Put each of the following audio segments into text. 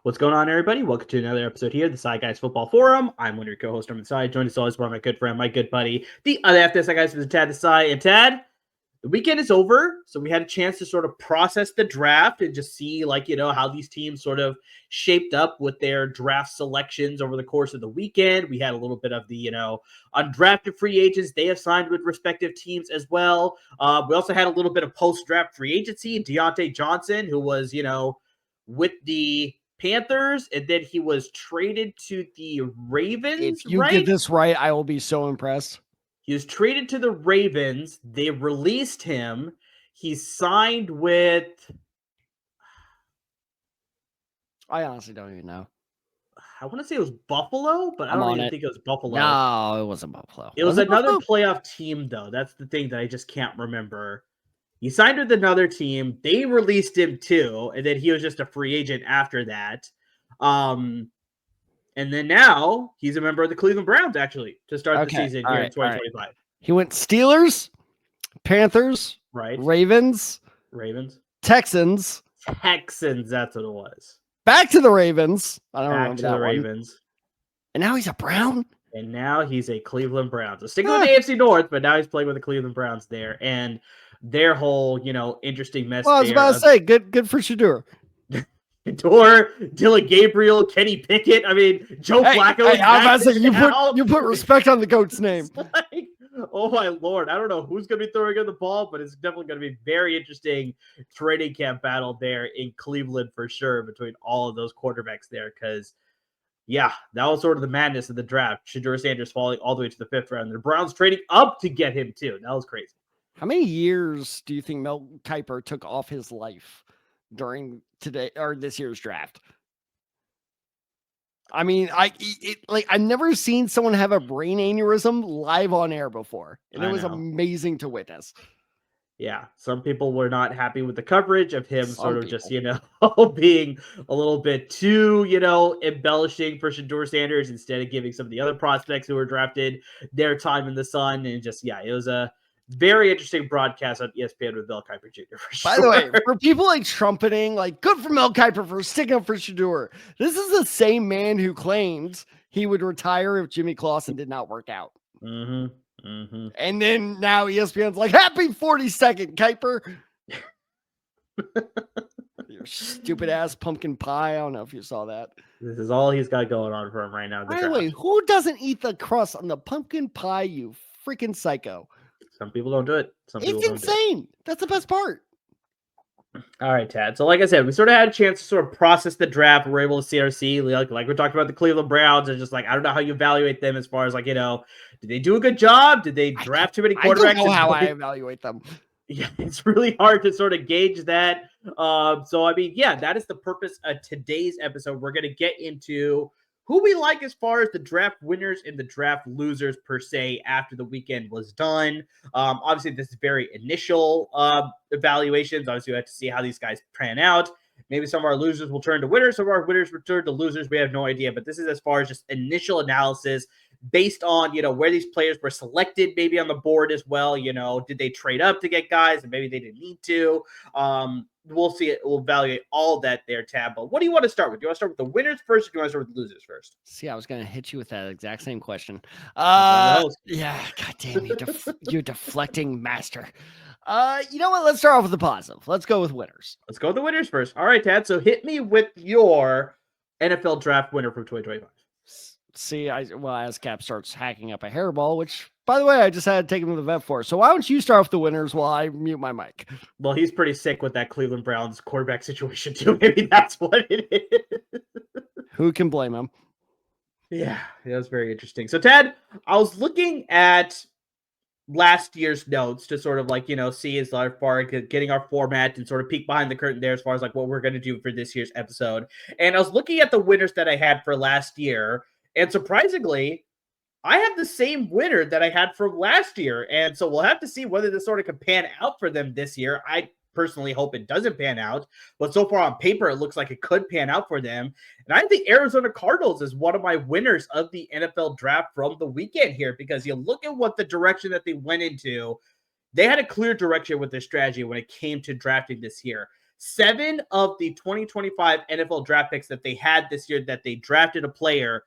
What's going on, everybody? Welcome to another episode here, the Side Guys Football Forum. I'm one of your co-hosts, Norman Side, joined as always by my good friend, my good buddy, the other half of the Side Guys, is Tad the Side. And Tad, the weekend is over, so we had a chance to sort of process the draft and just see, how these teams sort of shaped up with their draft selections over the course of the weekend. We had a little bit of the, undrafted free agents they have signed with respective teams as well. We also had a little bit of post-draft free agency, Deontay Johnson, who was, with the Panthers, and then he was traded to the Ravens. If you get this right, I will be so impressed. He was traded to the Ravens. They released him. He signed with... I honestly don't even know. I want to say it was Buffalo, but I don't even think it was Buffalo. No, it wasn't Buffalo. It was another playoff team, though. That's the thing that I just can't remember. He signed with another team. They released him too, and then he was just a free agent after that. And then now he's a member of the Cleveland Browns, actually, to start the season here in 2025. Right. He went Steelers, Panthers, Ravens, Texans. That's what it was. Back to the Ravens. I don't remember that Ravens. And now he's a Brown? And now he's a Cleveland Browns. So sticking with the AFC North, but now he's playing with the Cleveland Browns there. And their whole, interesting mess. Well, I was about to say, good for Shedeur. Dillon Gabriel, Kenny Pickett. I mean, Joe Flacco. Hey, I'm about to say, you put respect on the goat's name. Like, oh my Lord. I don't know who's going to be throwing in the ball, but it's definitely going to be very interesting training camp battle there in Cleveland for sure between all of those quarterbacks there. Because, yeah, that was sort of the madness of the draft. Shedeur Sanders falling all the way to the 5th round. The Browns trading up to get him too. That was crazy. How many years do you think Mel Kiper took off his life during this year's draft? I mean, I've never seen someone have a brain aneurysm live on air before, and it was amazing to witness. Yeah, some people were not happy with the coverage of him just, being a little bit too, embellishing for Shedeur Sanders instead of giving some of the other prospects who were drafted their time in the sun. And just, it was a very interesting broadcast on ESPN with Mel Kiper Jr. for sure. By the way, for people trumpeting, good for Mel Kiper for sticking up for Shedeur. This is the same man who claimed he would retire if Jimmy Clausen did not work out. Mm-hmm. Mm-hmm. And then now ESPN's like, happy 42nd, Kiper. Your stupid ass pumpkin pie. I don't know if you saw that. This is all he's got going on for him right now. By the way, who doesn't eat the crust on the pumpkin pie, you freaking psycho? Some people don't do it. It's insane. That's the best part. All right, Tad. So like I said, we sort of had a chance to sort of process the draft. We're able to see like we talked about the Cleveland Browns, and just I don't know how you evaluate them as far as did they do a good job? Did they draft too many quarterbacks? I don't know how I evaluate them. Yeah, it's really hard to sort of gauge that. So I mean, yeah, that is the purpose of today's episode. We're going to get into who we like as far as the draft winners and the draft losers per se after the weekend was done. Obviously, this is very initial evaluations. Obviously, we have to see how these guys pan out. Maybe some of our losers will turn to winners, some of our winners will turn to losers. We have no idea, but this is as far as just initial analysis based on, where these players were selected, maybe on the board as well. Did they trade up to get guys and maybe they didn't need to? We'll see it. We'll evaluate all that there, Tab. But what do you want to start with? Do you want to start with the winners first, or do you want to start with the losers first? See, I was going to hit you with that exact same question. Yeah, goddamn, you're deflecting master. You know what? Let's start off with the positive. Let's go with winners. Let's go with the winners first. All right, Tad. So hit me with your NFL draft winner from 2025. See, as Cap starts hacking up a hairball, which, by the way, I just had to take him to the vet for. So why don't you start with the winners while I mute my mic? Well, he's pretty sick with that Cleveland Browns quarterback situation, too. Maybe that's what it is. Who can blame him? Yeah, that was very interesting. So, Ted, I was looking at last year's notes to sort of like, see as far getting our format and sort of peek behind the curtain there as far as like what we're going to do for this year's episode. And I was looking at the winners that I had for last year, and surprisingly, I have the same winner that I had from last year. And so we'll have to see whether this sort of can pan out for them this year. I personally hope it doesn't pan out, but so far on paper, it looks like it could pan out for them. And I think the Arizona Cardinals is one of my winners of the NFL draft from the weekend here, because you look at what the direction that they went into. They had a clear direction with their strategy when it came to drafting this year. 7 of the 2025 NFL draft picks that they had this year that they drafted a player,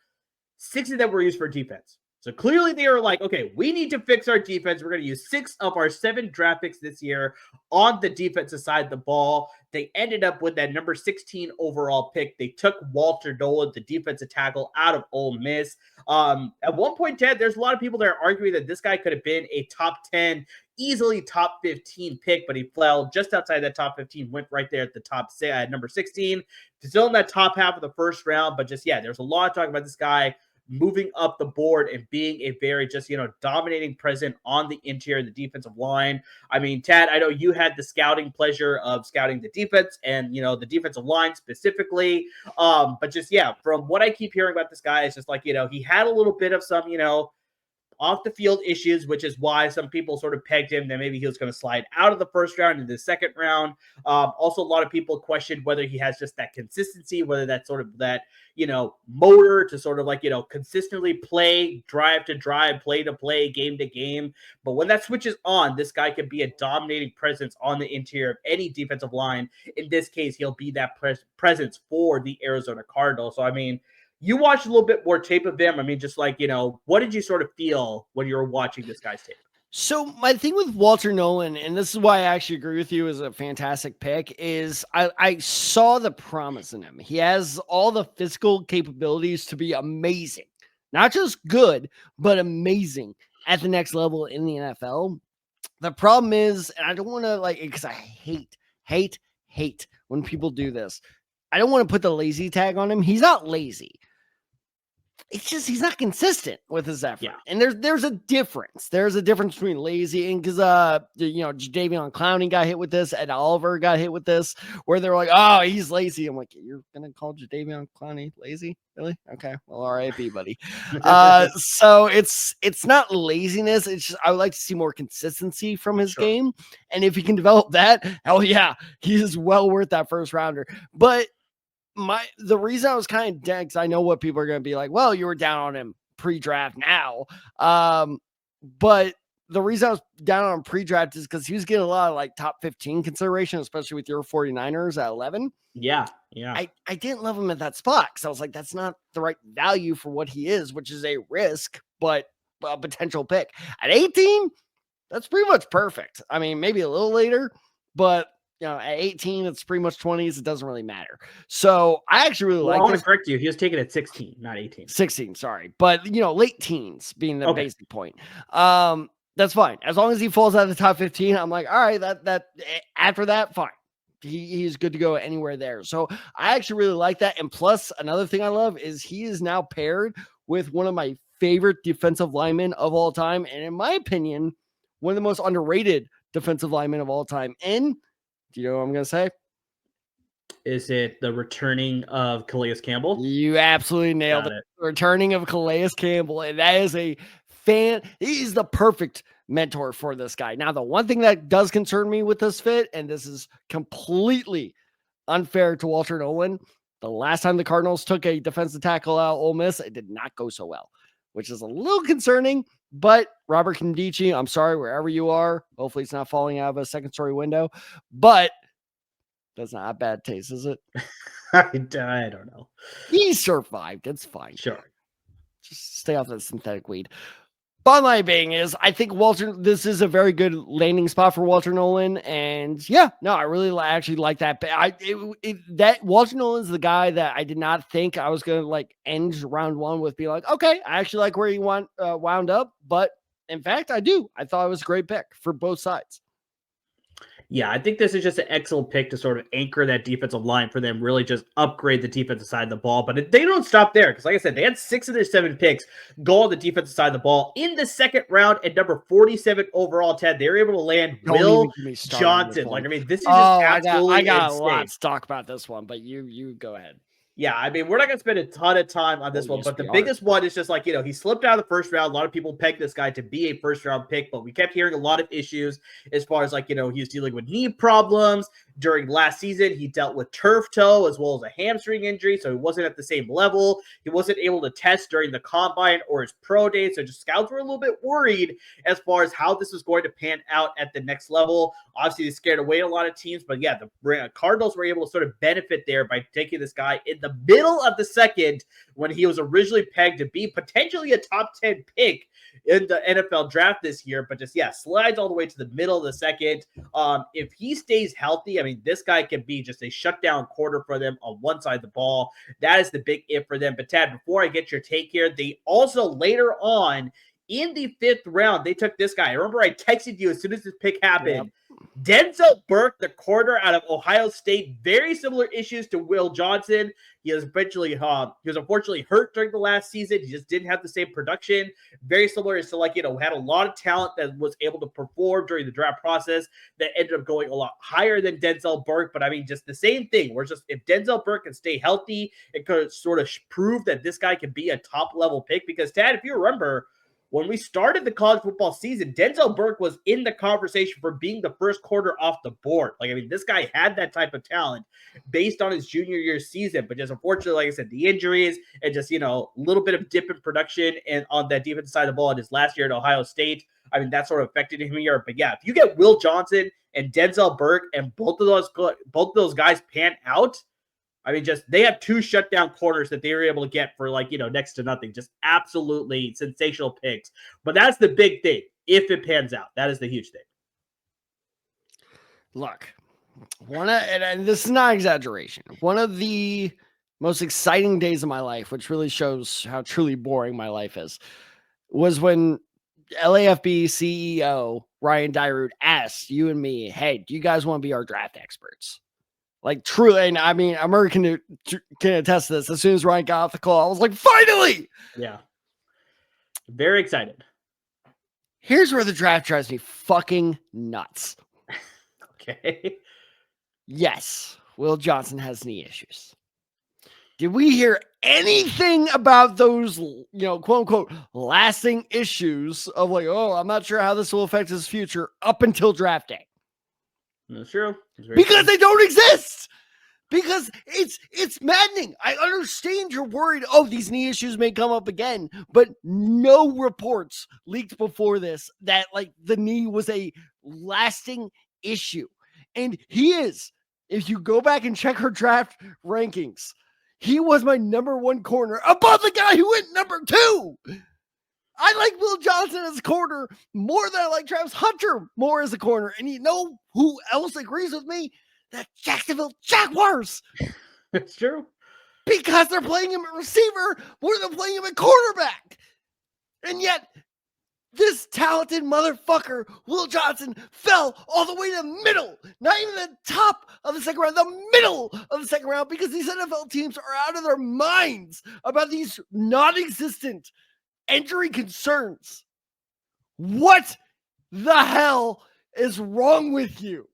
6 of them were used for defense. So clearly they were like, okay, we need to fix our defense. We're going to use 6 of our 7 draft picks this year on the defensive side of the ball. They ended up with that number 16 overall pick. They took Walter Nolen, the defensive tackle, out of Ole Miss. At one point, Ted, there's a lot of people that are arguing that this guy could have been a top 10, easily top 15 pick, but he fell just outside that top 15, went right there at the top, number 16. Still in that top half of the first round, but just, there's a lot of talk about this guy moving up the board and being a very dominating presence on the interior of the defensive line. I mean, Tad, I know you had the scouting pleasure of scouting the defense and, the defensive line specifically. But just, from what I keep hearing about this guy, it's just like, he had a little bit of some, off the field issues, which is why some people sort of pegged him that maybe he was going to slide out of the first round into the second round. Also, a lot of people questioned whether he has just that consistency, whether that's sort of that, motor to sort of like, consistently play, drive to drive, play to play, game to game. But when that switches on, this guy can be a dominating presence on the interior of any defensive line. In this case, he'll be that presence for the Arizona Cardinals. So, I mean, you watched a little bit more tape of him. I mean, just like, what did you sort of feel when you were watching this guy's tape? So my thing with Walter Nolen, and this is why I actually agree with you, is a fantastic pick, is I saw the promise in him. He has all the physical capabilities to be amazing, not just good, but amazing at the next level in the NFL. The problem is, and I don't want to because I hate when people do this. I don't want to put the lazy tag on him. He's not lazy. It's just he's not consistent with his effort. Yeah. And there's a difference. There's a difference between lazy and because Jadeveon Clowney got hit with this, Ed Oliver got hit with this, where they're like, oh, he's lazy. I'm like, you're gonna call Jadeveon Clowney lazy? Really? Okay. Well, R.I.P. buddy. So it's not laziness. It's just I would like to see more consistency from his game. And if he can develop that, hell yeah, he is well worth that first rounder. But the reason I was kind of dead, because I know what people are going to be like, well, you were down on him pre-draft now. But the reason I was down on him pre-draft is because he was getting a lot of top 15 consideration, especially with your 49ers at 11. Yeah. I didn't love him at that spot because I was like, that's not the right value for what he is, which is a risk, but a potential pick. At 18, that's pretty much perfect. I mean, maybe a little later, but at 18, it's pretty much 20s. It doesn't really matter. So I actually really like. I want to correct you. He was taken at 16, not 18. 16, sorry, but late teens being the basic point. That's fine as long as he falls out of the top 15. I'm like, all right, that after that, fine. He's good to go anywhere there. So I actually really like that. And plus, another thing I love is he is now paired with one of my favorite defensive linemen of all time, and in my opinion, one of the most underrated defensive linemen of all time. And do you know what I'm going to say? Is it the returning of Calais Campbell? You absolutely nailed it. The returning of Calais Campbell. And that is he's the perfect mentor for this guy. Now, the one thing that does concern me with this fit, and this is completely unfair to Walter Nolen, the last time the Cardinals took a defensive tackle out of Ole Miss, it did not go so well, which is a little concerning. But Robert Nkemdiche, I'm sorry, wherever you are, hopefully it's not falling out of a second-story window. But that's not a bad taste, is it? I don't know. He survived. It's fine. Sure. Just stay off that synthetic weed. Bottom line being is, I think this is a very good landing spot for Walter Nolen. And I really actually like that. That Walter Nolen's the guy that I did not think I was going to end round one with being like, okay, I actually like where he wound up. But in fact, I do. I thought it was a great pick for both sides. Yeah, I think this is just an excellent pick to sort of anchor that defensive line for them, really just upgrade the defensive side of the ball. But they don't stop there because, like I said, they had 6 of their 7 picks go on the defensive side of the ball. In the second round at number 47 overall, Ted, they were able to land Don't even Will get me started on this Johnson. one. Like, I mean, this is just I absolutely got a insane. lot to talk about this one, but you go ahead. Yeah, I mean, we're not going to spend a ton of time on this one, Yes, but the we are. biggest one is just like, he slipped out of the first round. A lot of people pegged this guy to be a first round pick, but we kept hearing a lot of issues as far as like, he was dealing with knee problems. During last season, he dealt with turf toe as well as a hamstring injury, so he wasn't at the same level. He wasn't able to test during the combine or his pro day, so just scouts were a little bit worried as far as how this was going to pan out at the next level. Obviously, they scared away a lot of teams, but yeah, the Cardinals were able to sort of benefit there by taking this guy in the middle of the second when he was originally pegged to be potentially a top 10 pick in the NFL draft this year, but just, slides all the way to the middle of the second. If he stays healthy, I mean, this guy can be just a shutdown quarter for them on one side of the ball. That is the big if for them. But Tad, before I get your take here, they also later on in the 5th round, they took this guy. I remember I texted you as soon as this pick happened. Yep. Denzel Burke, the corner out of Ohio State, very similar issues to Will Johnson. He was unfortunately hurt during the last season. He just didn't have the same production. Very similar to had a lot of talent that was able to perform during the draft process that ended up going a lot higher than Denzel Burke. But I mean, just the same thing. We're just, if Denzel Burke can stay healthy, it could sort of prove that this guy can be a top level pick. Because Tad, if you remember, when we started the college football season, Denzel Burke was in the conversation for being the first corner off the board. Like, I mean, this guy had that type of talent based on his junior year season, but just unfortunately, like I said, the injuries and just, a little bit of dip in production and on that defensive side of the ball in his last year at Ohio State. I mean, that sort of affected him here. But yeah, if you get Will Johnson and Denzel Burke and both of those guys pan out, I mean, just they have 2 shutdown corners that they were able to get for next to nothing. Just absolutely sensational picks. But that's the big thing. If it pans out, that is the huge thing. Look, and this is not exaggeration. One of the most exciting days of my life, which really shows how truly boring my life is, was when LAFB CEO Ryan Dyrud asked you and me, "Hey, do you guys want to be our draft experts?" Like, truly, and I mean, American can attest to this. As soon as Ryan got off the call, I was like, finally! Yeah. Very excited. Here's where the draft drives me fucking nuts. Okay. Yes, Will Johnson has knee issues. Did we hear anything about those, quote unquote, lasting issues of like, oh, I'm not sure how this will affect his future up until draft day? That's true. Because they don't exist. Because it's maddening. I understand you're worried, oh, these knee issues may come up again, but no reports leaked before this that like the knee was a lasting issue. And he is, if you go back and check her draft rankings, he was my number 1 corner above the guy who went number 2. I like Will Johnson as a corner more than I like Travis Hunter more as a corner. And you know who else agrees with me? The Jacksonville Jaguars. That's true. Because they're playing him at receiver more than playing him at quarterback. And yet, this talented motherfucker, Will Johnson, fell all the way to the middle. Not even the top of the second round, the middle of the second round, because these NFL teams are out of their minds about these non-existent injury concerns. What the hell is wrong with you?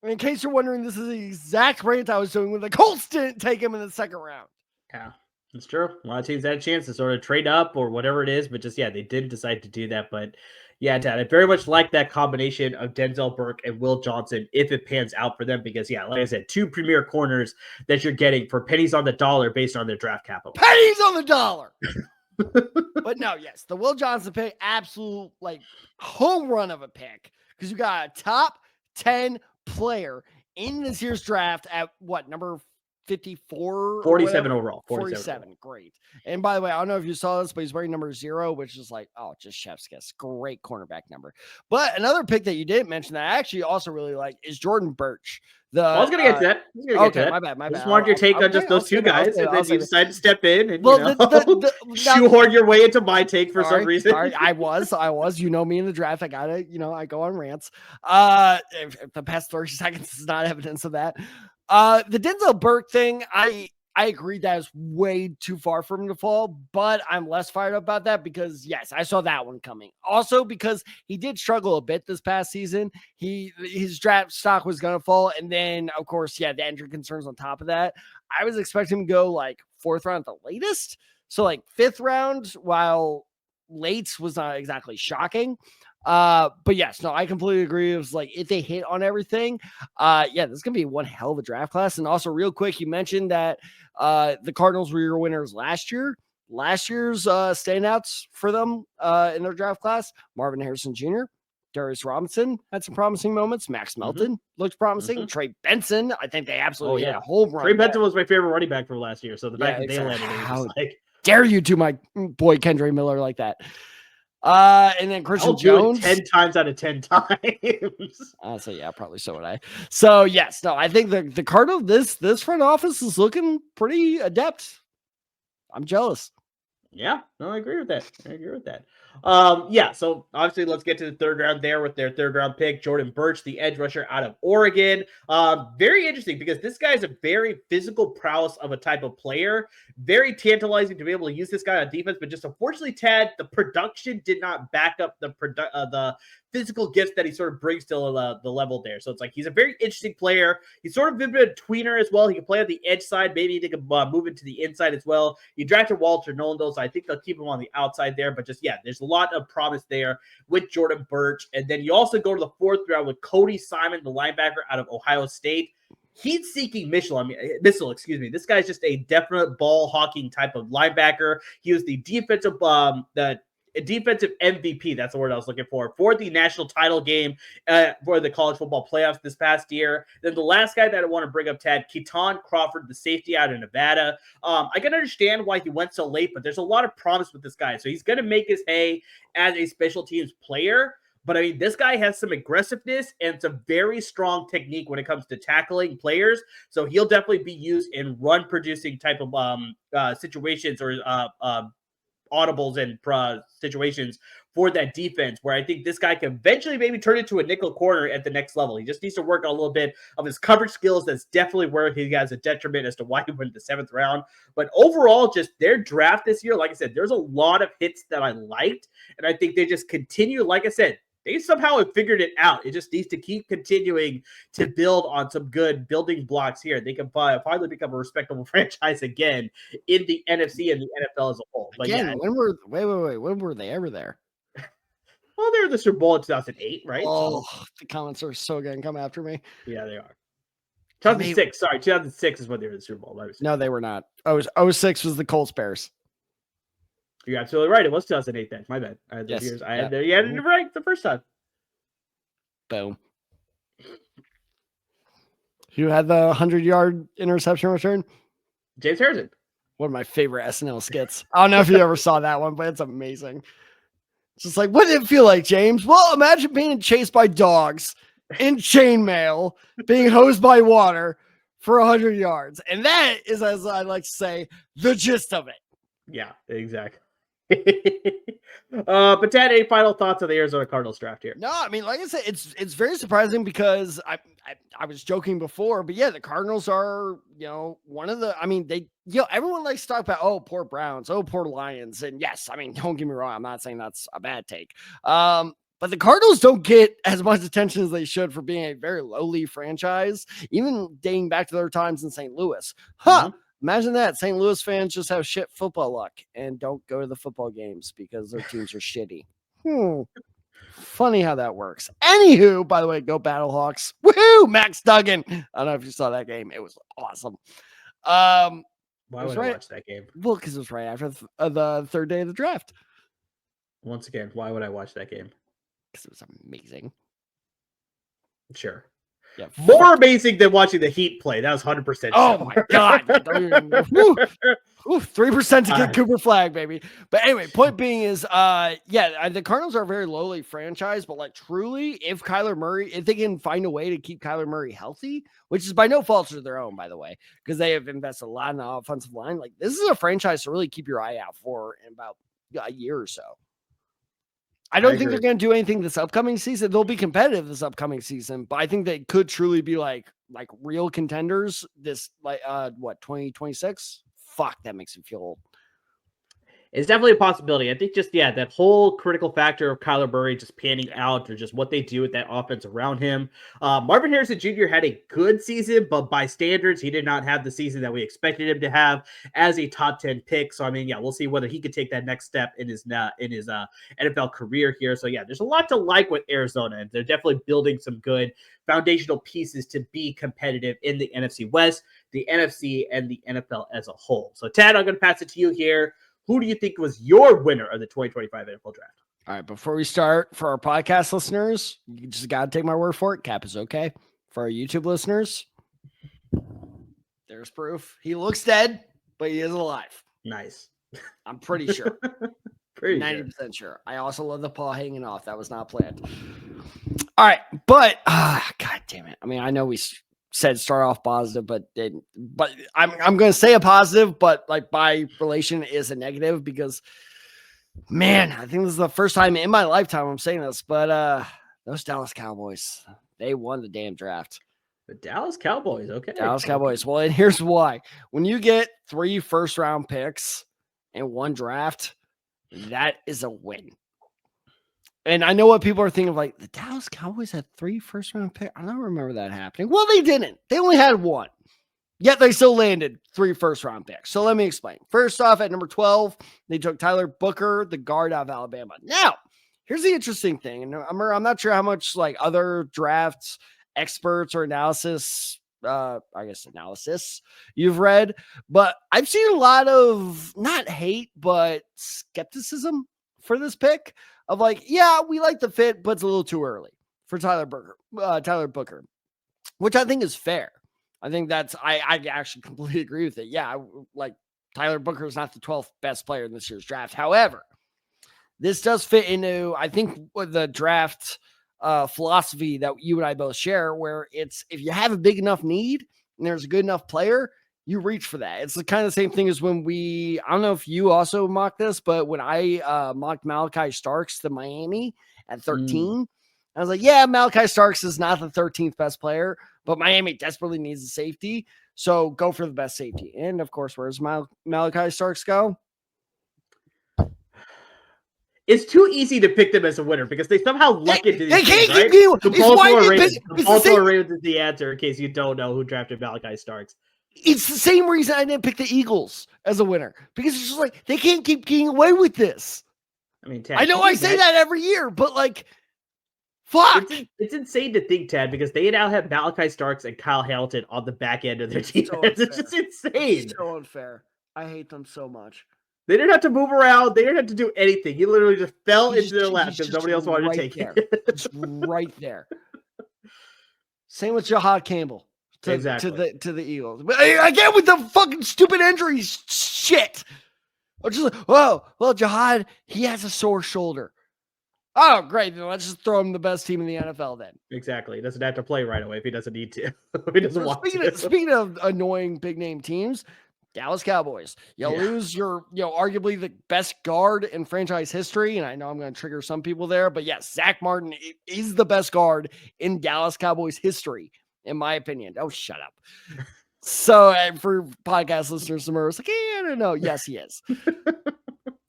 In case you're wondering, this is the exact rant I was doing when the Colts didn't take him in the second round. Yeah, it's true. A lot of teams had a chance to sort of trade up or whatever it is, but just, they didn't decide to do that. But yeah, Dad, I very much like that combination of Denzel Burke and Will Johnson if it pans out for them because, like I said, 2 premier corners that you're getting for pennies on the dollar based on their draft capital. Pennies on the dollar! But no, yes, the Will Johnson pick, absolute home run of a pick because you got a top 10 player in this year's draft at what, number 54 47 overall. 47. Great. And by the way, I don't know if you saw this, but he's wearing number 0, which is like, oh, just chef's kiss. Great cornerback number. But another pick that you didn't mention that I actually also really like is Jordan Birch. I was going to get to that. Okay, my bad. I just wanted your take on just those two guys, and then you decided to step in and shoehorn your way into my take for some reason. Sorry, I was. You know me in the draft. I gotta, I go on rants. If the past 30 seconds is not evidence of that. The Denzel Burke thing, I agree that is way too far for him to fall, but I'm less fired up about that because, yes, I saw that one coming. Also, because he did struggle a bit this past season. His draft stock was going to fall. And then, of course, the injury concerns on top of that. I was expecting him to go like 4th round at the latest. So like 5th round, while late was not exactly shocking. But yes, no, I completely agree. It was like, if they hit on everything, this is going to be one hell of a draft class. And also real quick, you mentioned that, the Cardinals were your winners last year. Last year's, standouts for them, in their draft class, Marvin Harrison Jr., Darius Robinson had some promising moments. Max Melton looked promising. Trey Benson, I think they absolutely hit a home run. Trey Benson was my favorite running back from last year. So the fact that they landed it was like, dare you do my boy Kendra Miller like that? And then Christian Jones 10 times out of 10 times. So yeah, probably so would I. So yes, no, I think the Cardinal, this front office is looking pretty adept. I'm jealous. Yeah, no, I agree with that. So obviously let's get to the 3rd round there with their 3rd round pick, Jordan Birch, the edge rusher out of Oregon. Very interesting because this guy is a very physical prowess of a type of player. Very tantalizing to be able to use this guy on defense, but just unfortunately, Tad, the production did not back up the physical gifts that he sort of brings to the level there. So it's like he's a very interesting player. He's sort of a bit of a tweener as well. He can play on the edge side. Maybe he can move into the inside as well. You drafted Walter Nolen, though, so I think they'll keep him on the outside there. But just, there's a lot of promise there with Jordan Birch. And then you also go to the 4th round with Cody Simon, the linebacker out of Ohio State. He's seeking missile. This guy's just a definite ball hawking type of linebacker. He was the defensive MVP, that's the word I was looking for the national title game for the college football playoffs this past year. Then the last guy that I want to bring up, Tad, Keaton Crawford, the safety out of Nevada. I can understand why he went so late, but there's a lot of promise with this guy. So he's going to make his hay as a special teams player. But this guy has some aggressiveness and some very strong technique when it comes to tackling players. So he'll definitely be used in run-producing type of situations or audibles and situations for that defense, where I think this guy can eventually maybe turn into a nickel corner at the next level. He just needs to work on a little bit of his coverage skills. That's definitely where he has a detriment as to why he went the 7th round. But overall, just their draft this year, like I said, there's a lot of hits that I liked, and I think they just continue, like I said, they somehow have figured it out. It just needs to keep continuing to build on some good building blocks here. They can finally become a respectable franchise again in the NFC and the NFL as a whole. But when were they ever there? Well, they were the Super Bowl in 2008, right? Oh, the comments are so going to come after me. Yeah, they are. 2006. Sorry, 2006 is when they were in the Super Bowl. No, they were not. 06 was the Colts Bears. You're absolutely right. It was 2008 then. My bad. I had those years. I had it right the first time. Boom. Who had the 100-yard interception return? James Harrison. One of my favorite SNL skits. I don't know if you ever saw that one, but it's amazing. It's just like, what did it feel like, James? Well, imagine being chased by dogs in chainmail, being hosed by water for 100 yards. And that is, as I like to say, the gist of it. Yeah, exactly. But Tad, any final thoughts on the Arizona Cardinals draft here? No, I mean, like I said, it's very surprising because I was joking before, but the Cardinals are, one of the, they, everyone likes to talk about, oh, poor Browns, oh, poor Lions. And yes, don't get me wrong. I'm not saying that's a bad take. But the Cardinals don't get as much attention as they should for being a very lowly franchise, even dating back to their times in St. Louis. Imagine that. St. Louis fans just have shit football luck and don't go to the football games because their teams are shitty. Funny how that works. Anywho, by the way, go Battlehawks. Woohoo! Max Duggan. I don't know if you saw that game. It was awesome. Why would I watch that game? Well, because it was right after the 3rd day of the draft. Once again, why would I watch that game? Because it was amazing. Sure. Yeah. More amazing than watching the Heat play. That was 100%. Oh my God. 3% to get Cooper Flag, baby. But anyway, point being is, the Cardinals are a very lowly franchise, but like truly, if they can find a way to keep Kyler Murray healthy, which is by no fault of their own, by the way, because they have invested a lot in the offensive line. Like this is a franchise to really keep your eye out for in about a year or so. I don't think they're going to do anything this upcoming season. They'll be competitive this upcoming season, but I think they could truly be like real contenders this 2026. Fuck, that makes me feel old. It's definitely a possibility. I think just, that whole critical factor of Kyler Murray just panning out, or just what they do with that offense around him. Marvin Harrison Jr. had a good season, but by standards, he did not have the season that we expected him to have as a top 10 pick. So, I mean, we'll see whether he could take that next step in his NFL career here. So, there's a lot to like with Arizona, and they're definitely building some good foundational pieces to be competitive in the NFC West, the NFC, and the NFL as a whole. So, Tad, I'm going to pass it to you here. Who do you think was your winner of the 2025 NFL Draft? All right, before we start, for our podcast listeners, you just got to take my word for it. Cap is okay. For our YouTube listeners, there's proof. He looks dead, but he is alive. Nice. I'm pretty sure. 90% sure. I also love the paw hanging off. That was not planned. All right, but God damn it. I mean, I know we said start off positive, but I'm going to say a positive, but like by relation is a negative because, man, I think this is the first time in my lifetime I'm saying this, but those Dallas Cowboys, they won the damn draft. The Dallas Cowboys, okay. Dallas Cowboys. Well, and here's why. When you get 3 first-round picks in one draft, that is a win. And I know what people are thinking of, like, the Dallas Cowboys had 3 first-round picks. I don't remember that happening. Well, they didn't. They only had 1. Yet they still landed 3 first-round picks. So let me explain. First off, at number 12, they took Tyler Booker, the guard out of Alabama. Now, here's the interesting thing. And I'm not sure how much, like, other drafts experts or analysis you've read, but I've seen a lot of not hate, but skepticism for this pick. Of like, yeah, we like the fit, but it's a little too early for Tyler Booker, which I think is fair. I think I actually completely agree with it. Yeah, like Tyler Booker is not the 12th best player in this year's draft. However, this does fit into, I think, the draft philosophy that you and I both share, where it's if you have a big enough need and there's a good enough player, you reach for that. It's the kind of same thing as when I don't know if you also mocked this, but when I mocked Malachi Starks to Miami at 13, I was like, yeah, Malachi Starks is not the 13th best player, but Miami desperately needs a safety. So go for the best safety. And of course, where's Malachi Starks go? It's too easy to pick them as a winner because they somehow luck into these things, right? The Baltimore Ravens is the answer in case you don't know who drafted Malachi Starks. It's the same reason I didn't pick the Eagles as a winner, because it's just like they can't keep getting away with this. I mean, Tad, I know I say that every year, but like, fuck. It's insane to think, Tad, because they now have Malachi Starks and Kyle Hamilton on the back end of their team. It's just insane. It's so unfair. I hate them so much. They didn't have to move around. They didn't have to do anything. He literally just fell into their lap because nobody else wanted to take it. It's right there. Same with Jahdae Campbell. Exactly. To the Eagles. But again, with the fucking stupid injuries shit. I'm just like, well, Jahdae, he has a sore shoulder. Oh, great. Then let's just throw him the best team in the NFL then. Exactly. He doesn't have to play right away if he doesn't need to. He doesn't want to. Speaking of annoying big name teams, Dallas Cowboys. You lose your, arguably the best guard in franchise history. And I know I'm going to trigger some people there, but yes, Zach Martin is the best guard in Dallas Cowboys history, in my opinion. Oh, shut up. So for podcast listeners, it's like, I don't know. Yes, he is.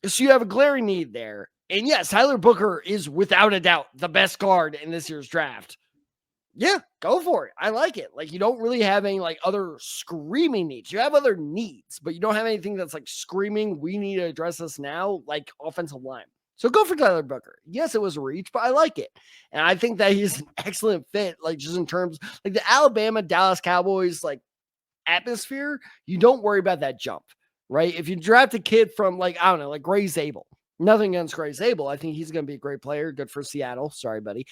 So you have a glaring need there. And yes, Tyler Booker is without a doubt the best guard in this year's draft. Yeah, go for it. I like it. Like, you don't really have any like other screaming needs. You have other needs, but you don't have anything that's like screaming, we need to address this now, like offensive line. So go for Tyler Booker. Yes, it was a reach, but I like it. And I think that he's an excellent fit, like just in terms like the Alabama Dallas Cowboys like atmosphere. You don't worry about that jump, right? If you draft a kid from like, I don't know, like Gray Zabel, nothing against Gray Zabel. I think he's going to be a great player. Good for Seattle. Sorry, buddy.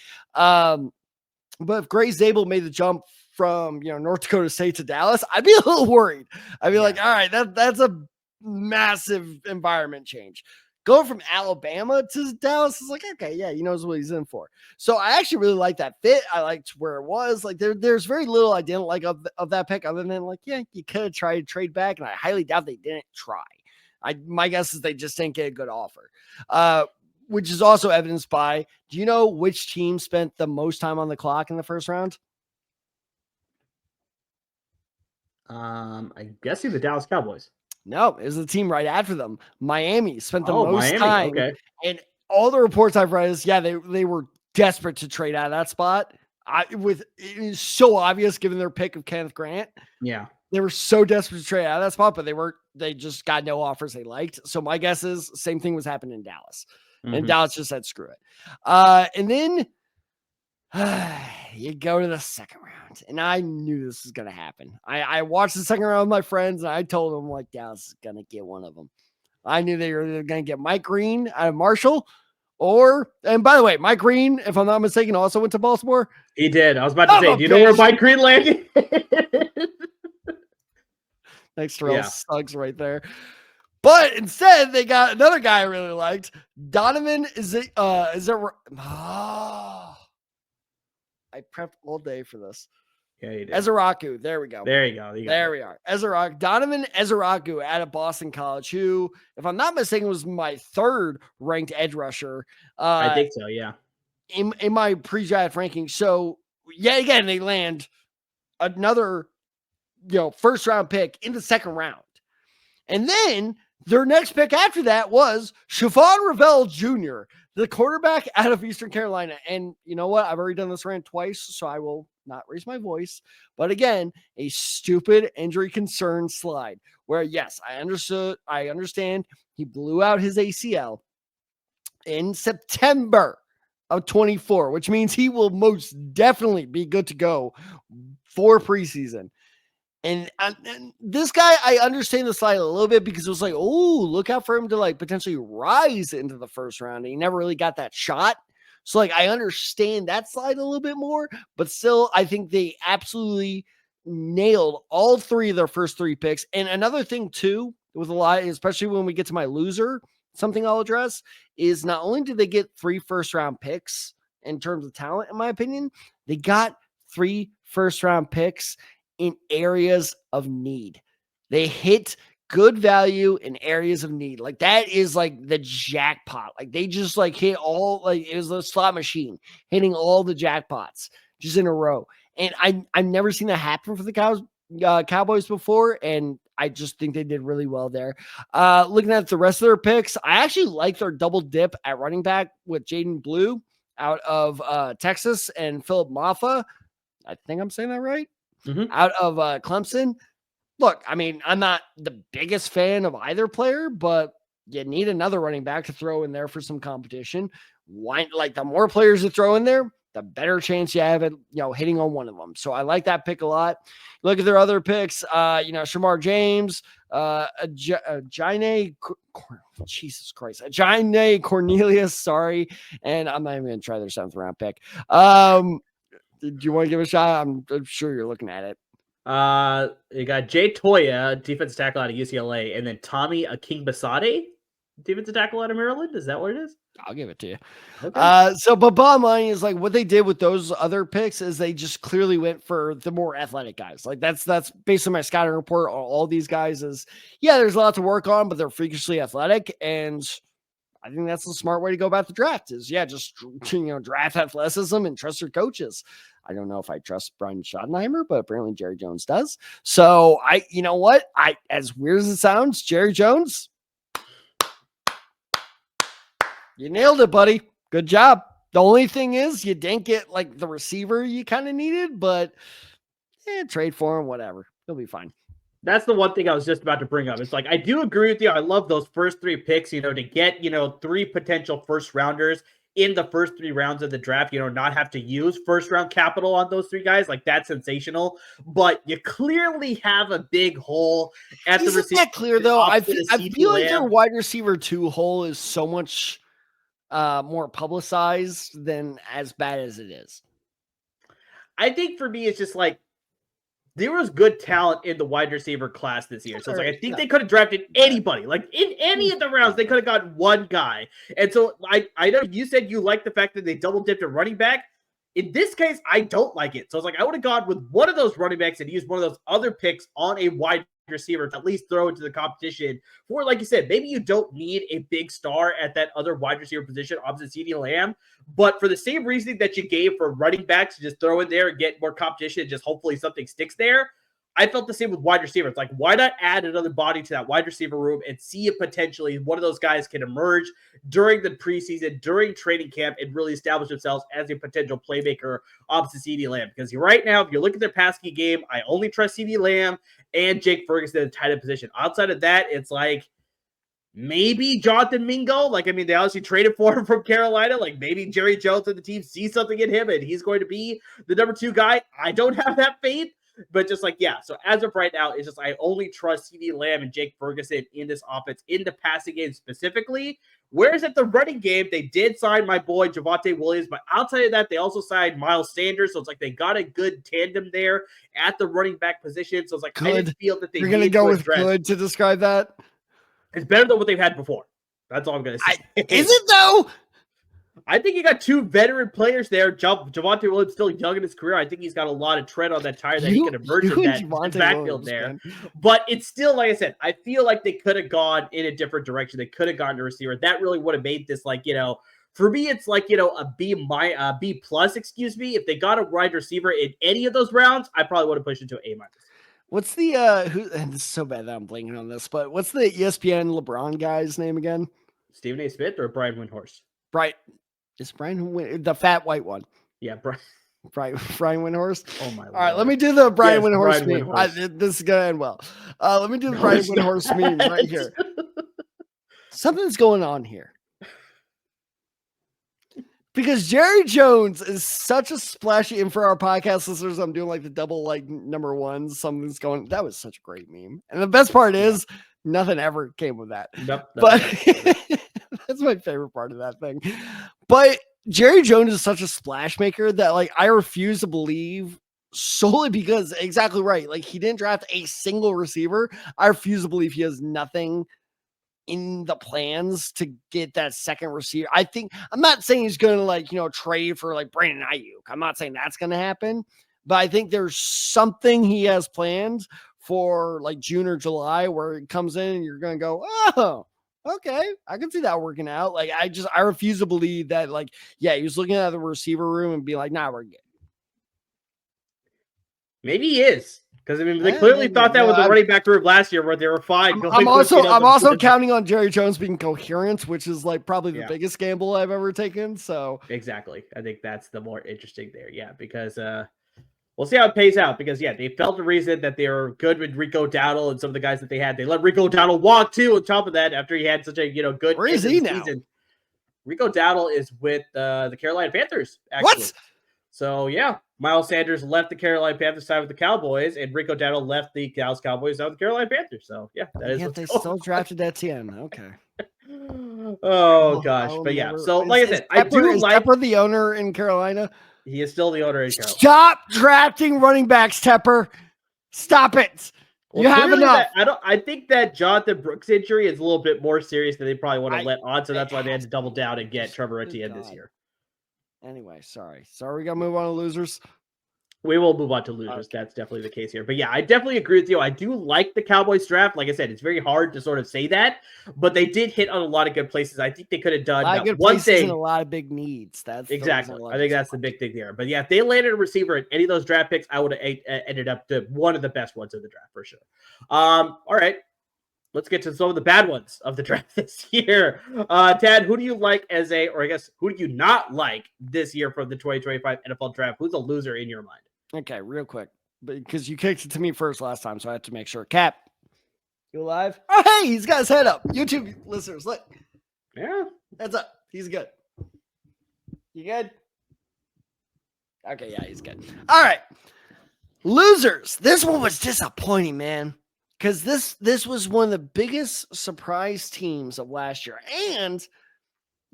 But if Gray Zabel made the jump from North Dakota State to Dallas, I'd be a little worried. I'd be like, all right, that's a massive environment change. Going from Alabama to Dallas is like, okay, yeah, he knows what he's in for. So I actually really like that fit. I liked where it was. Like there's very little I didn't like of that pick, other than like, yeah, you could have tried to trade back, and I highly doubt they didn't try. My guess is they just didn't get a good offer. Which is also evidenced by, do you know which team spent the most time on the clock in the first round? I guess the Dallas Cowboys. No, it was the team right after them. Miami spent the most Miami. time. Okay. And all the reports I've read is, yeah, they were desperate to trade out of that spot. It is so obvious given their pick of Kenneth Grant. Yeah. They were so desperate to trade out of that spot, but they just got no offers they liked. So my guess is same thing was happening in Dallas. And Dallas just said, screw it. And then you go to the second round. And I knew this was going to happen. I watched the second round with my friends, and I told them, like, Dallas is going to get one of them. I knew they were going to get Mike Green out of Marshall. And by the way, Mike Green, if I'm not mistaken, also went to Baltimore. He did. I was about to say, do you know where Mike Green landed? Thanks, Terrell Suggs right there. But instead, they got another guy I really liked. Donovan, I prepped all day for this. Yeah, you did. Ezeraku. There we go. There you go. There we are. Donovan Ezeraku out of Boston College, who, if I'm not mistaken, was my third ranked edge rusher. I think so, yeah. In my pre-draft ranking. So, yeah, again, they land another, first round pick in the second round. And then their next pick after that was Shavon Ravel Jr., the quarterback out of Eastern Carolina. And you know what? I've already done this rant twice, so I will not raise my voice. But again, a stupid injury concern slide where, yes, I understand he blew out his ACL in September of 24, which means he will most definitely be good to go for preseason. And this guy, I understand the slide a little bit because it was like, oh, look out for him to like potentially rise into the first round. And he never really got that shot. So like, I understand that slide a little bit more, but still, I think they absolutely nailed all three of their first three picks. And another thing too, with a lot, especially when we get to my loser, something I'll address is not only did they get 3 first round picks in terms of talent, in my opinion, they got 3 first round picks in areas of need. They hit good value in areas of need. Like that is like the jackpot. Like they just like hit all, like it was a slot machine hitting all the jackpots just in a row. And I've never seen that happen for the Cowboys before. And I just think they did really well there. Looking at the rest of their picks, I actually like their double dip at running back with Jaden Blue out of Texas and Philip Maffa. I think I'm saying that right. Out of Clemson. Look, I mean, I'm not the biggest fan of either player, but you need another running back to throw in there for some competition. Why? Like the more players you throw in there, the better chance you have at hitting on one of them. So I like that pick a lot. Look at their other picks. Shamar James, Jahdae, Jesus Christ, Jahdae Cornelius. Sorry, and I'm not even going to try their 7th round pick. Do you want to give it a shot? I'm sure you're looking at it. You got Jay Toya, defensive tackle out of UCLA, and then Tommy Akingbasade, defensive tackle out of Maryland. Is that what it is? I'll give it to you. Okay. But bottom line is like what they did with those other picks is they just clearly went for the more athletic guys. Like that's based on my scouting report on all these guys is, yeah, there's a lot to work on, but they're freakishly athletic. And I think that's the smart way to go about the draft is, yeah, just, draft athleticism and trust your coaches. I don't know if I trust Brian Schottenheimer, but apparently Jerry Jones does. So you know what? As weird as it sounds, Jerry Jones, you nailed it, buddy. Good job. The only thing is you didn't get like the receiver you kind of needed, but trade for him, whatever. He'll be fine. That's the one thing I was just about to bring up. It's like, I do agree with you. I love those first 3 picks, to get, 3 potential first rounders in the first 3 rounds of the draft, not have to use first round capital on those 3 guys. Like that's sensational, but you clearly have a big hole at the receiver. Isn't that clear though? I feel like their wide receiver 2 hole is so much more publicized than as bad as it is. I think for me, it's just like there was good talent in the wide receiver class this year. So it's like I think they could have drafted anybody. Like in any of the rounds, they could have gotten one guy. And so I know you said you like the fact that they double dipped a running back. In this case, I don't like it. So it's like I would have gone with one of those running backs and used one of those other picks on a wide receiver to at least throw into the competition for, like you said, maybe you don't need a big star at that other wide receiver position opposite CeeDee Lamb, but for the same reasoning that you gave for running backs to just throw in there and get more competition and just hopefully something sticks there, I felt the same with wide receivers. Like, why not add another body to that wide receiver room and see if potentially one of those guys can emerge during the preseason, during training camp, and really establish themselves as a potential playmaker opposite CeeDee Lamb? Because right now, if you look at their passkey game, I only trust CeeDee Lamb and Jake Ferguson in the tight end position. Outside of that, it's like maybe Jonathan Mingo. Like, I mean, they obviously traded for him from Carolina. Like, maybe Jerry Jones and the team see something in him and he's going to be the number 2 guy. I don't have that faith. But just like, yeah, so as of right now, it's just I only trust CeeDee Lamb and Jake Ferguson in this offense, in the passing game specifically. Whereas at the running game, they did sign my boy Javonte Williams, but outside of that, they also signed Miles Sanders. So it's like they got a good tandem there at the running back position. So it's like, I didn't feel that they You're going to go with good to describe that? It's better than what they've had before. That's all I'm going to say. Is it though? I think you got 2 veteran players there. Javonte Williams still young in his career. I think he's got a lot of tread on that tire that he can emerge in that backfield there. Man. But it's still, like I said, I feel like they could have gone in a different direction. They could have gotten a receiver. That really would have made this, like, you know, for me, it's like, you know, a B plus, excuse me. If they got a wide receiver in any of those rounds, I probably would have pushed it to A-. What's the and this is so bad that I'm blanking on this, but what's the ESPN LeBron guy's name again? Stephen A. Smith or Brian Windhorst? Is Brian the fat white one? Yeah, Brian Windhorst. Oh my! All right, let me do the Brian Windhorst meme. This is gonna end well. Let me do the Brian Windhorst meme right here. Something's going on here because Jerry Jones is such a splashy. And for our podcast listeners, I'm doing like the double like number 1. Something's going. That was such a great meme. And the best part is nothing ever came of that. Nope, but. That's my favorite part of that thing. But Jerry Jones is such a splash maker that like I refuse to believe solely because exactly right. Like he didn't draft a single receiver. I refuse to believe he has nothing in the plans to get that second receiver. I think I'm not saying he's going to like, you know, trade for like Brandon Ayuk. I'm not saying that's going to happen, but I think there's something he has planned for like June or July where it comes in and you're going to go, oh, okay, I can see that working out. Like, I refuse to believe that, like, yeah, he was looking at the receiver room and be like, nah, we're good. Maybe he is. Because, I mean, they clearly thought that with the running back room last year where they were fine. I'm also counting on Jerry Jones being coherent, which is, like, probably the biggest gamble I've ever taken. So exactly. I think that's the more interesting there. Yeah, because we'll see how it pays out because, they felt the reason that they were good with Rico Dowdle and some of the guys that they had. They let Rico Dowdle walk, too, on top of that, after he had such a, good Where is he now? Season. Rico Dowdle is with the Carolina Panthers, actually. What? So, Miles Sanders left the Carolina Panthers side with the Cowboys, and Rico Dowdle left the Dallas Cowboys side with the Carolina Panthers. So, that is they still drafted Etienne. Okay. Oh, gosh. But, so, like I said, I do like... Tepper the owner in Carolina? He is still the owner in Carolina. Stop drafting running backs, Tepper. Stop it. Well, you have enough. I think that Jonathan Brooks injury is a little bit more serious than they probably want to let on, so that's why they had to double down and get Trevor Etienne this year. Anyway, sorry. We got to move on to losers. We will move on to losers. Okay. That's definitely the case here. But I definitely agree with you. I do like the Cowboys draft. Like I said, it's very hard to sort of say that, but they did hit on a lot of good places. I think they could have done one thing. And a lot of big needs. That's exactly. I think that's the big thing there. But if they landed a receiver in any of those draft picks, I would have ended up to one of the best ones of the draft for sure. All right. Let's get to some of the bad ones of the draft this year. Tad, who do you like who do you not like this year from the 2025 NFL draft? Who's a loser in your mind? Okay, real quick, because you kicked it to me first last time, so I have to make sure. Cap, you alive? Oh, hey, he's got his head up. YouTube listeners, look. Yeah. Heads up. He's good. You good? Okay, yeah, he's good. All right. Losers. This one was disappointing, man. Because this was one of the biggest surprise teams of last year. And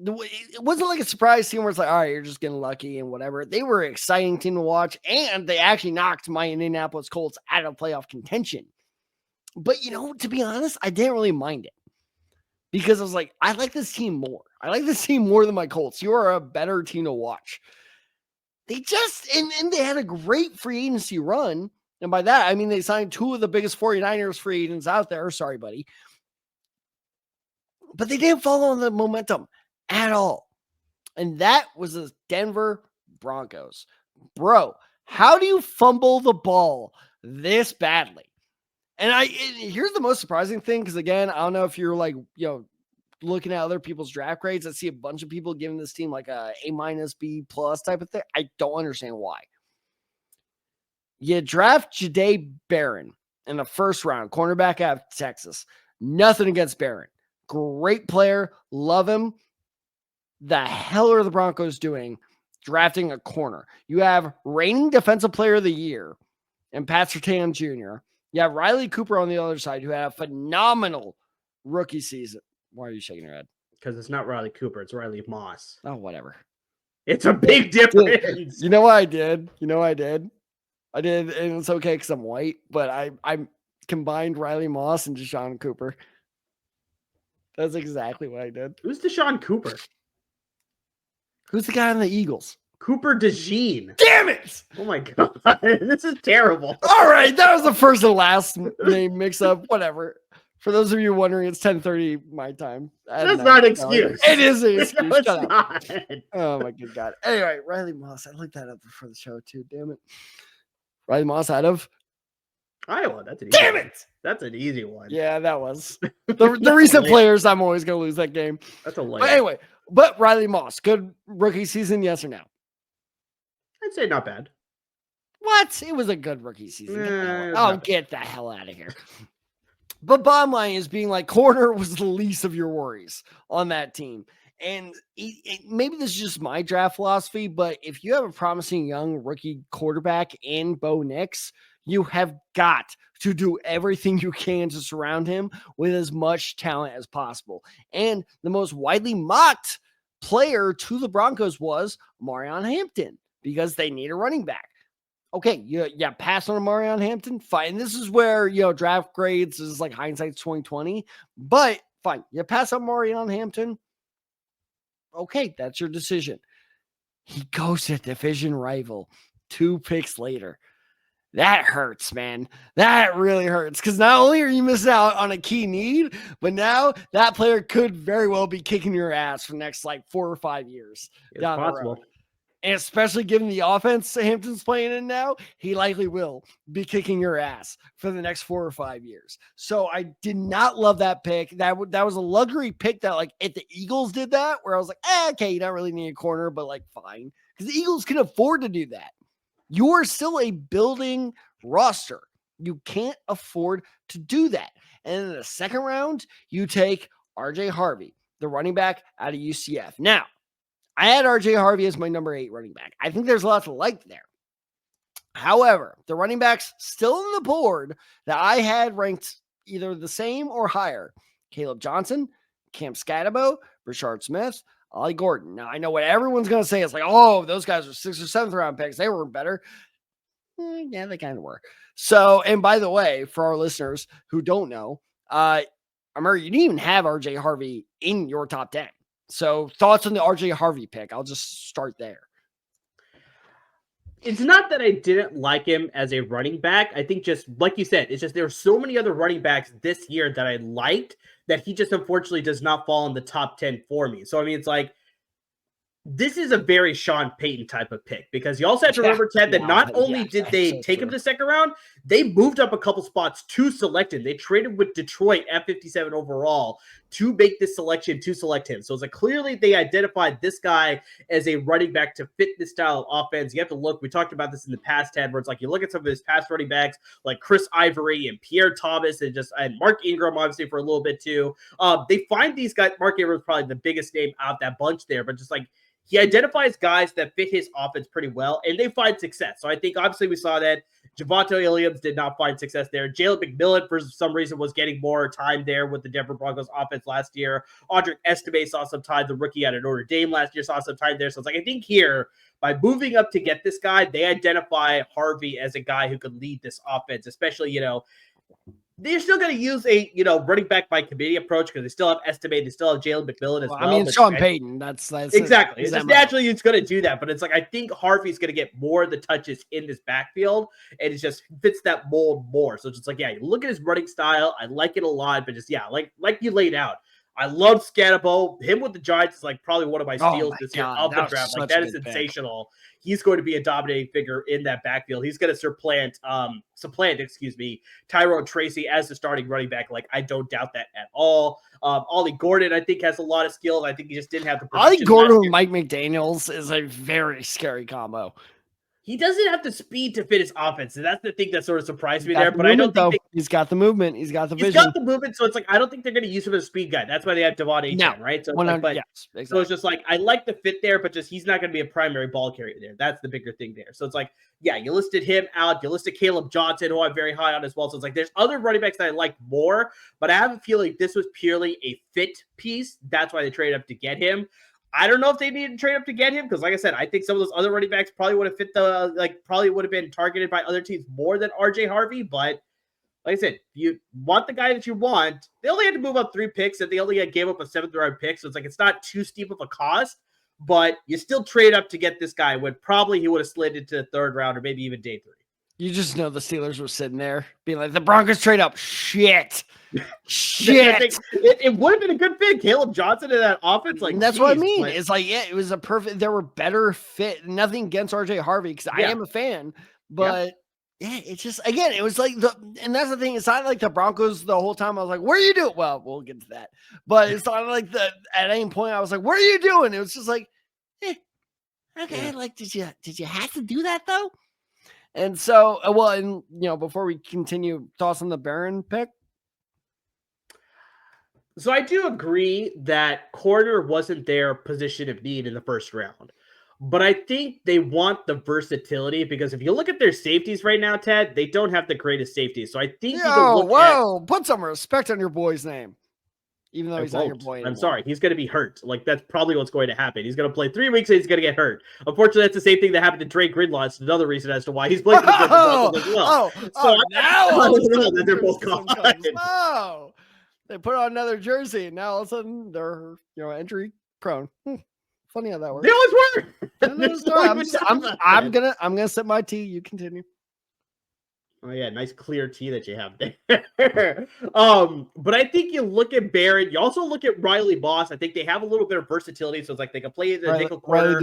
it wasn't like a surprise team where it's like, all right, you're just getting lucky and whatever. They were an exciting team to watch, and they actually knocked my Indianapolis Colts out of playoff contention. But, to be honest, I didn't really mind it because I was like, I like this team more. I like this team more than my Colts. You are a better team to watch. They just, and they had a great free agency run. And by that, I mean, they signed two of the biggest 49ers free agents out there. Sorry, buddy. But they didn't follow the momentum at all. And that was the Denver Broncos. Bro, how do you fumble the ball this badly? And here's the most surprising thing, because again, I don't know if you're like, looking at other people's draft grades. I see a bunch of people giving this team like a A-, B+ type of thing. I don't understand why. You draft Jahdae Barron in the first round, cornerback out of Texas. Nothing against Barron. Great player. Love him. The hell are the Broncos doing drafting a corner? You have reigning defensive player of the year and Pat Surtain Jr. You have Riley Cooper on the other side, who had a phenomenal rookie season. Why are you shaking your head? Because it's not Riley Cooper. It's Riley Moss. Oh, whatever. It's a big difference. You know what I did? I did, and it's okay because I'm white, but I combined Riley Moss and Deshaun Cooper. That's exactly what I did. Who's Deshaun Cooper? Who's the guy on the Eagles? Cooper DeJean. Damn it! Oh my God. This is terrible. All right. That was the first and last name mix up. Whatever. For those of you wondering, it's 10:30 my time. That's not an excuse. It is an excuse. No, it's Shut not. up. Oh my good God. Anyway, Riley Moss. I looked that up before the show too. Damn it. Riley Moss out of Iowa. That's an easy Damn one. it! That's an easy one. Yeah, that was. The recent players, I'm always going to lose that game. That's a layup. But anyway, Riley Moss, good rookie season, yes or no? I'd say not bad. What? It was a good rookie season. Get the hell out of here. But bottom line is being like, corner was the least of your worries on that team. And maybe this is just my draft philosophy, but if you have a promising young rookie quarterback in Bo Nix, you have got to do everything you can to surround him with as much talent as possible. And the most widely mocked player to the Broncos was Marion Hampton, because they need a running back. Okay, you pass on Marion Hampton, fine. This is where, draft grades is like hindsight's 2020, but fine. You pass on Marion Hampton. Okay, that's your decision. He goes to division rival 2 picks later. That hurts, man. That really hurts, because not only are you missing out on a key need, but now that player could very well be kicking your ass for the next 4 or 5 years. It's possible. The road. And especially given the offense Hampton's playing in now, he likely will be kicking your ass for the next 4 or 5 years. So I did not love that pick. That was a luxury pick that, if the Eagles did that, where I was like, okay, you don't really need a corner, but fine. Because the Eagles can afford to do that. You are still a building roster. You can't afford to do that. And in the second round, you take RJ Harvey, the running back out of UCF. Now, I had RJ Harvey as my number 8 running back. I think there's a lot to like there. However, the running backs still on the board that I had ranked either the same or higher: Caleb Johnson, Cam Scatterbo, Rashard Smith, Ollie Gordon. Now, I know what everyone's going to say. It's those guys are 6th or 7th round picks. They were better. Yeah, they kind of were. So, and by the way, for our listeners who don't know, Amir, you didn't even have RJ Harvey in your top 10. So thoughts on the RJ Harvey pick? I'll just start there. It's not that I didn't like him as a running back. I think just like you said, it's just there are so many other running backs this year that I liked that he just unfortunately does not fall in the top 10 for me. So, I mean, it's this is a very Sean Payton type of pick, because you also have to remember, Ted, that not only did they take him to the second round, they moved up a couple spots to select him. They traded with Detroit at 57 overall to make this selection to select him. So it's clearly they identified this guy as a running back to fit this style of offense. You have to look. We talked about this in the past, Ted, where it's you look at some of his past running backs like Chris Ivory and Pierre Thomas and Mark Ingram, obviously, for a little bit too. They find these guys. Mark Ingram is probably the biggest name out that bunch there, but just he identifies guys that fit his offense pretty well, and they find success. So I think, obviously, we saw that Javonte Williams did not find success there. Jalen McMillan, for some reason, was getting more time there with the Denver Broncos offense last year. Audric Estime saw some time. The rookie out of Notre Dame last year saw some time there. So it's like, I think here, by moving up to get this guy, they identify Harvey as a guy who could lead this offense, especially, they're still going to use a, running back by committee approach because they still have Estime, they still have Jalen McMillan as well. I mean, Sean Payton, that's exactly. It's just naturally it's going to do that, but it's like I think Harvey's going to get more of the touches in this backfield, and it just fits that mold more. So it's just like, yeah, you look at his running style, I like it a lot, but just like you laid out. I love Scatabo. Him with the Giants is like probably one of my steals this year of the draft. Like that is sensational. Pick. He's going to be a dominating figure in that backfield. He's going to supplant, Tyrone Tracy as the starting running back. Like I don't doubt that at all. Ollie Gordon, I think, has a lot of skill. I think he just didn't have the. Ollie Gordon with Mike McDaniels is a very scary combo. He doesn't have the speed to fit his offense, and that's the thing that sort of surprised me there. But I don't think he's got the movement. He's got the vision. He's got the movement, so it's like I don't think they're going to use him as a speed guy. That's why they have Devon A-Chain, right? So, exactly. So it's just like I like the fit there, but just he's not going to be a primary ball carrier there. That's the bigger thing there. So it's like, yeah, you listed him out. You listed Caleb Johnson, who I'm very high on as well. So it's like there's other running backs that I like more, but I have a feeling this was purely a fit piece. That's why they traded up to get him. I don't know if they needed to trade up to get him because, like I said, I think some of those other running backs probably would have fit probably would have been targeted by other teams more than RJ Harvey. But like I said, if you want the guy that you want, they only had to move up 3 picks and they only gave up a 7th round pick. So it's like it's not too steep of a cost, but you still trade up to get this guy when probably he would have slid into the 3rd round or maybe even day 3. You just know the Steelers were sitting there being like, the Broncos trade up. Shit. It would have been a good fit. Caleb Johnson in that offense. Like, that's what I mean. It's like, yeah, it was a perfect, there were better fit. Nothing against RJ Harvey because I am a fan, but it's just, again, it was like and that's the thing. It's not like the Broncos the whole time. I was like, what are you doing? Well, we'll get to that, but it's not like at any point I was like, what are you doing? It was just like, okay. Like, did you have to do that though? And so, before we continue, thoughts on the Barron pick? So I do agree that corner wasn't their position of need in the 1st round. But I think they want the versatility because if you look at their safeties right now, Ted, they don't have the greatest safeties. So I think put some respect on your boy's name. Even though he's not your boy anymore. I'm sorry. He's going to be hurt. Like, that's probably what's going to happen. He's going to play 3 weeks and he's going to get hurt. Unfortunately, that's the same thing that happened to Drake Greenlaw. It's another reason as to why he's playing as well. Now that they're both gone. Oh, they put on another jersey and now all of a sudden they're, injury prone. Funny how that works. They always were. I'm gonna sip my tea. You continue. Oh yeah, nice clear tea that you have there. But I think you look at Barron. You also look at Riley Moss. I think they have a little bit of versatility, so it's like they can play the nickel corner.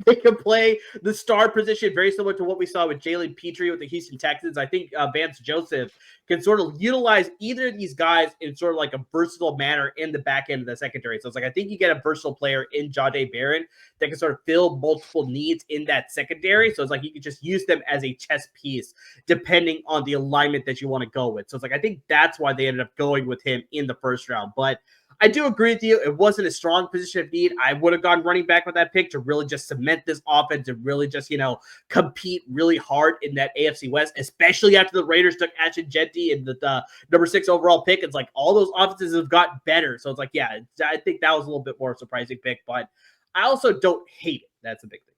They can play the star position, very similar to what we saw with Jalen Petrie with the Houston Texans. I think Vance Joseph can sort of utilize either of these guys in sort of like a versatile manner in the back end of the secondary. So it's like I think you get a versatile player in Jahdae Barron that can sort of fill multiple needs in that secondary. So it's like you can just use them as a chess piece depending on the alignment that you want to go with. So it's like I think that's why they ended up going with him in the 1st round. But I do agree with you. It wasn't a strong position of need. I would have gone running back with that pick to really just cement this offense and really just, compete really hard in that AFC West, especially after the Raiders took Ashton Jeanty and the number 6 overall pick. It's like all those offenses have got better. So it's like, yeah, I think that was a little bit more surprising pick, but I also don't hate it. That's a big thing.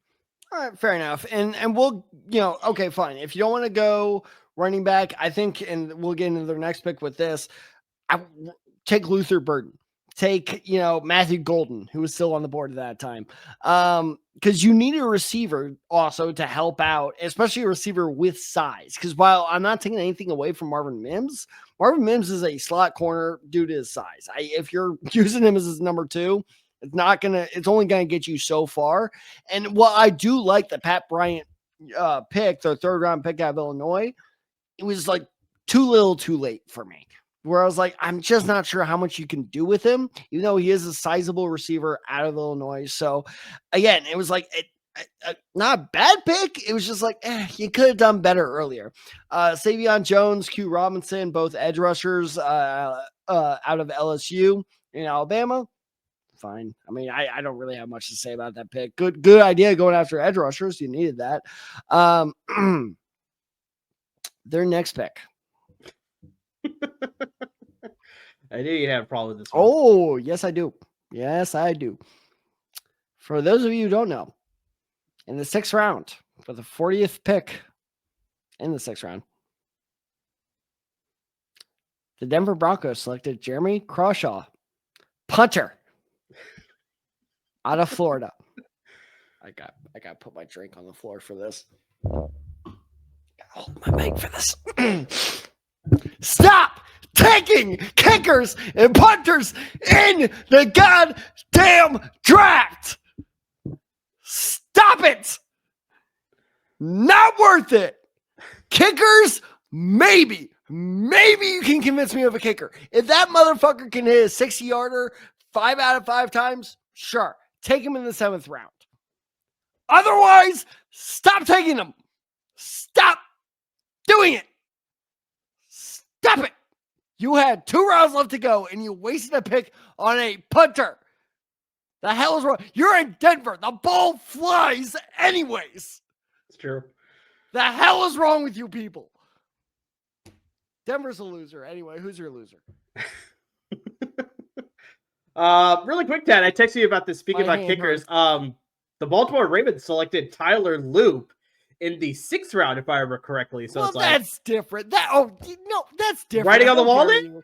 All right, fair enough. And we'll, okay, fine. If you don't want to go running back, I think, and we'll get into the next pick with this, I take Luther Burden. Take, Matthew Golden, who was still on the board at that time. Because you need a receiver also to help out, especially a receiver with size. Because while I'm not taking anything away from Marvin Mims is a slot corner due to his size. If you're using him as his number 2, it's only going to get you so far. And while I do like the Pat Bryant pick, the 3rd round pick out of Illinois, it was like too little too late for me. Where I was like, I'm just not sure how much you can do with him, even though he is a sizable receiver out of Illinois. So, again, it was like not a bad pick. It was just like, you could have done better earlier. Savion Jones, Q Robinson, both edge rushers out of LSU in Alabama. Fine. I mean, I don't really have much to say about that pick. Good idea going after edge rushers. You needed that. their next pick. I knew you'd have a problem with this one. Oh, yes, I do. Yes, I do. For those of you who don't know, in the 6th round, for the 40th pick in the 6th round, the Denver Broncos selected Jeremy Crawshaw, punter, out of Florida. I got to put my drink on the floor for this. Hold my mic for this. Stop taking kickers and punters in the goddamn draft. Stop it. Not worth it. Kickers, maybe you can convince me of a kicker. If that motherfucker can hit a 60-yarder 5 out of 5 times, sure. Take him in the 7th round. Otherwise, stop taking them. Stop doing it. Stop it. You had 2 rounds left to go, and you wasted a pick on a punter. The hell is wrong? You're in Denver. The ball flies anyways. It's true. The hell is wrong with you people? Denver's a loser. Anyway, who's your loser? Really quick, Dad, I texted you about this. Speaking about kickers, the Baltimore Ravens selected Tyler Loop in the 6th round, if I remember correctly. So it's like, that's different. That's different. Writing on the wall then?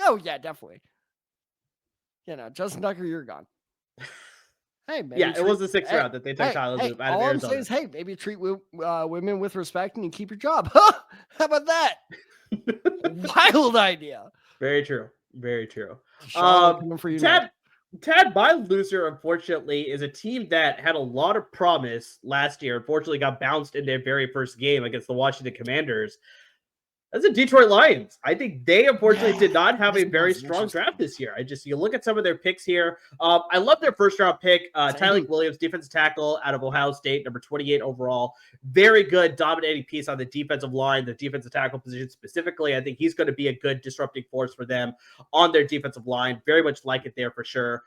Oh yeah, definitely. Justin Tucker, you're gone. Hey, man. Yeah, it was the 6th round that they took Tyler Loop out of Arizona. All I'm saying is, hey, maybe treat women with respect and you keep your job. How about that? Wild idea. Very true. Very true. For you Tad, my loser, unfortunately, is a team that had a lot of promise last year. Unfortunately, got bounced in their very first game against the Washington Commanders. That's the Detroit Lions. I think they, unfortunately, did not have a very strong draft this year. You look at some of their picks here. I love their first-round pick, Tyreek Williams, defensive tackle out of Ohio State, number 28 overall. Very good, dominating piece on the defensive line, the defensive tackle position specifically. I think he's going to be a good disrupting force for them on their defensive line. Very much like it there for sure.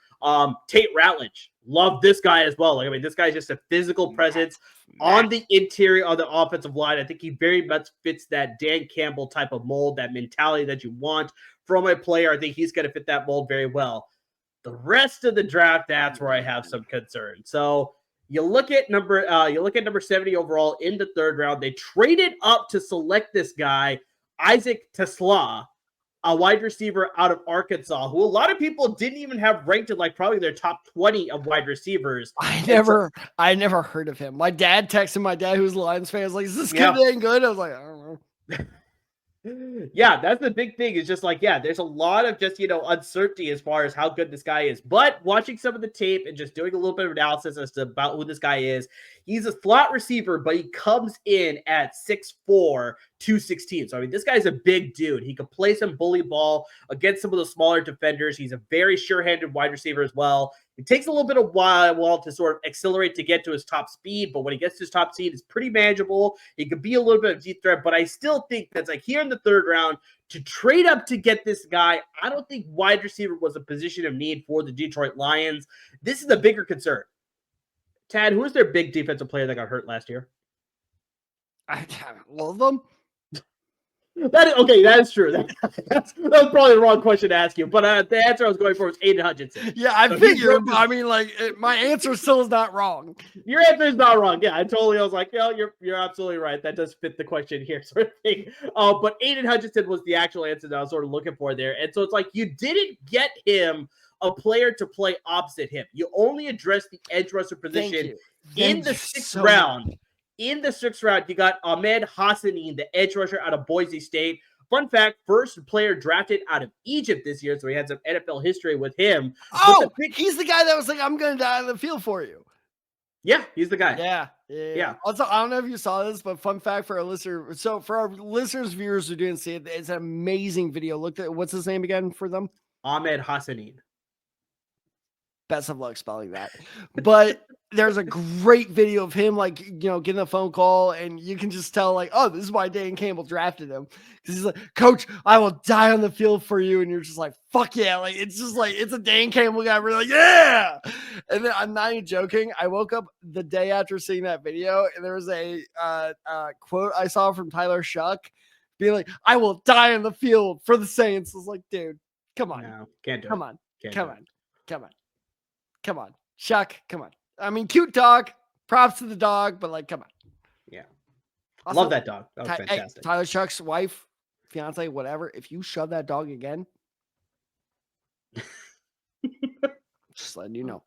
Tate Ratledge. Love this guy as well. This guy's just a physical presence on the interior of the offensive line. I think he very much fits that Dan Campbell type of mold, that mentality that you want from a player. I think he's going to fit that mold very well. The rest of the draft, that's where I have some concern. So you look at number 70 overall in the 3rd round. They traded up to select this guy, Isaac Tesla, a wide receiver out of Arkansas, who a lot of people didn't even have ranked in probably their top 20 of wide receivers. I never heard of him. My dad texted my dad, who's a Lions fan, was like, is this kid ain't good? I was like, I don't know. Yeah, that's the big thing. It's just there's a lot of just, uncertainty as far as how good this guy is. But watching some of the tape and just doing a little bit of analysis as to about who this guy is, he's a slot receiver, but he comes in at 6'4", 216. So, this guy's a big dude. He can play some bully ball against some of the smaller defenders. He's a very sure-handed wide receiver as well. It takes a little bit of while to sort of accelerate to get to his top speed, but when he gets to his top speed, it's pretty manageable. He could be a little bit of deep threat, but I still think that's here in the 3rd round to trade up to get this guy. I don't think wide receiver was a position of need for the Detroit Lions. This is a bigger concern. Tad, who is their big defensive player that got hurt last year? All of them. That is true. That was probably the wrong question to ask you, but the answer I was going for was Aiden Hutchinson. Yeah, I figured. My answer still is not wrong. Your answer is not wrong. Yeah, I was like, you're absolutely right. That does fit the question here, sort of thing. But Aiden Hutchinson was the actual answer that I was sort of looking for there, and so it's you didn't get him a player to play opposite him. You only addressed the edge rusher position in the 6th round. In the 6th round, you got Ahmed Hassanin, the edge rusher out of Boise State. Fun fact, first player drafted out of Egypt this year, so he had some NFL history with him. Oh, he's the guy that was like, I'm going to die on the field for you. Yeah, he's the guy. Yeah. Also, I don't know if you saw this, but fun fact for our listener. So for our listeners, viewers who didn't see it, it's an amazing video. Look at what's his name again for them? Ahmed Hassanin. Best of luck spelling that. But there's a great video of him, getting a phone call, and you can just tell, oh, this is why Dan Campbell drafted him. Because he's like, Coach, I will die on the field for you. And you're just like, fuck yeah. It's a Dan Campbell guy. We're like, yeah. And then I'm not even joking. I woke up the day after seeing that video, and there was a quote I saw from Tyler Shuck being like, I will die on the field for the Saints. It's like, dude, come on. No, can't do Come it. on. Can't Come do on. Come on. Come on. Shuck, come on. I mean, cute dog. Props to the dog, but like, come on. Yeah. Also, Love that dog. That was fantastic. Tyler Shuck's wife, fiance, whatever. If you shove that dog again, just letting you know.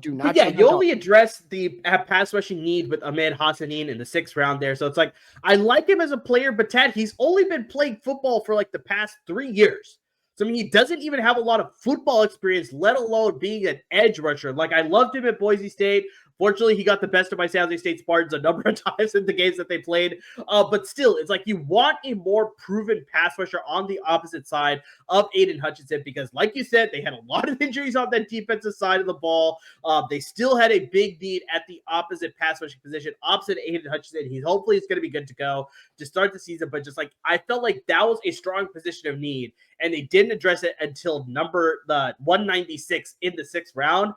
Do not. Yeah, you only address the pass rushing need with Ahmed Hassanin in the 6th round there. So it's like, I like him as a player, but Tad, he's only been playing football for like the past 3 years. So, I mean, he doesn't even have a lot of football experience, let alone being an edge rusher. Like, I loved him at Boise State. Fortunately, he got the best of my San Jose State Spartans a number of times in the games that they played. But still, it's like you want a more proven pass rusher on the opposite side of Aiden Hutchinson because, like you said, they had a lot of injuries on that defensive side of the ball. They still had a big need at the opposite pass rushing position, opposite Aiden Hutchinson. Hopefully he's going to be good to go to start the season. But just like, I felt like that was a strong position of need, and they didn't address it until the 196 in the 6th round.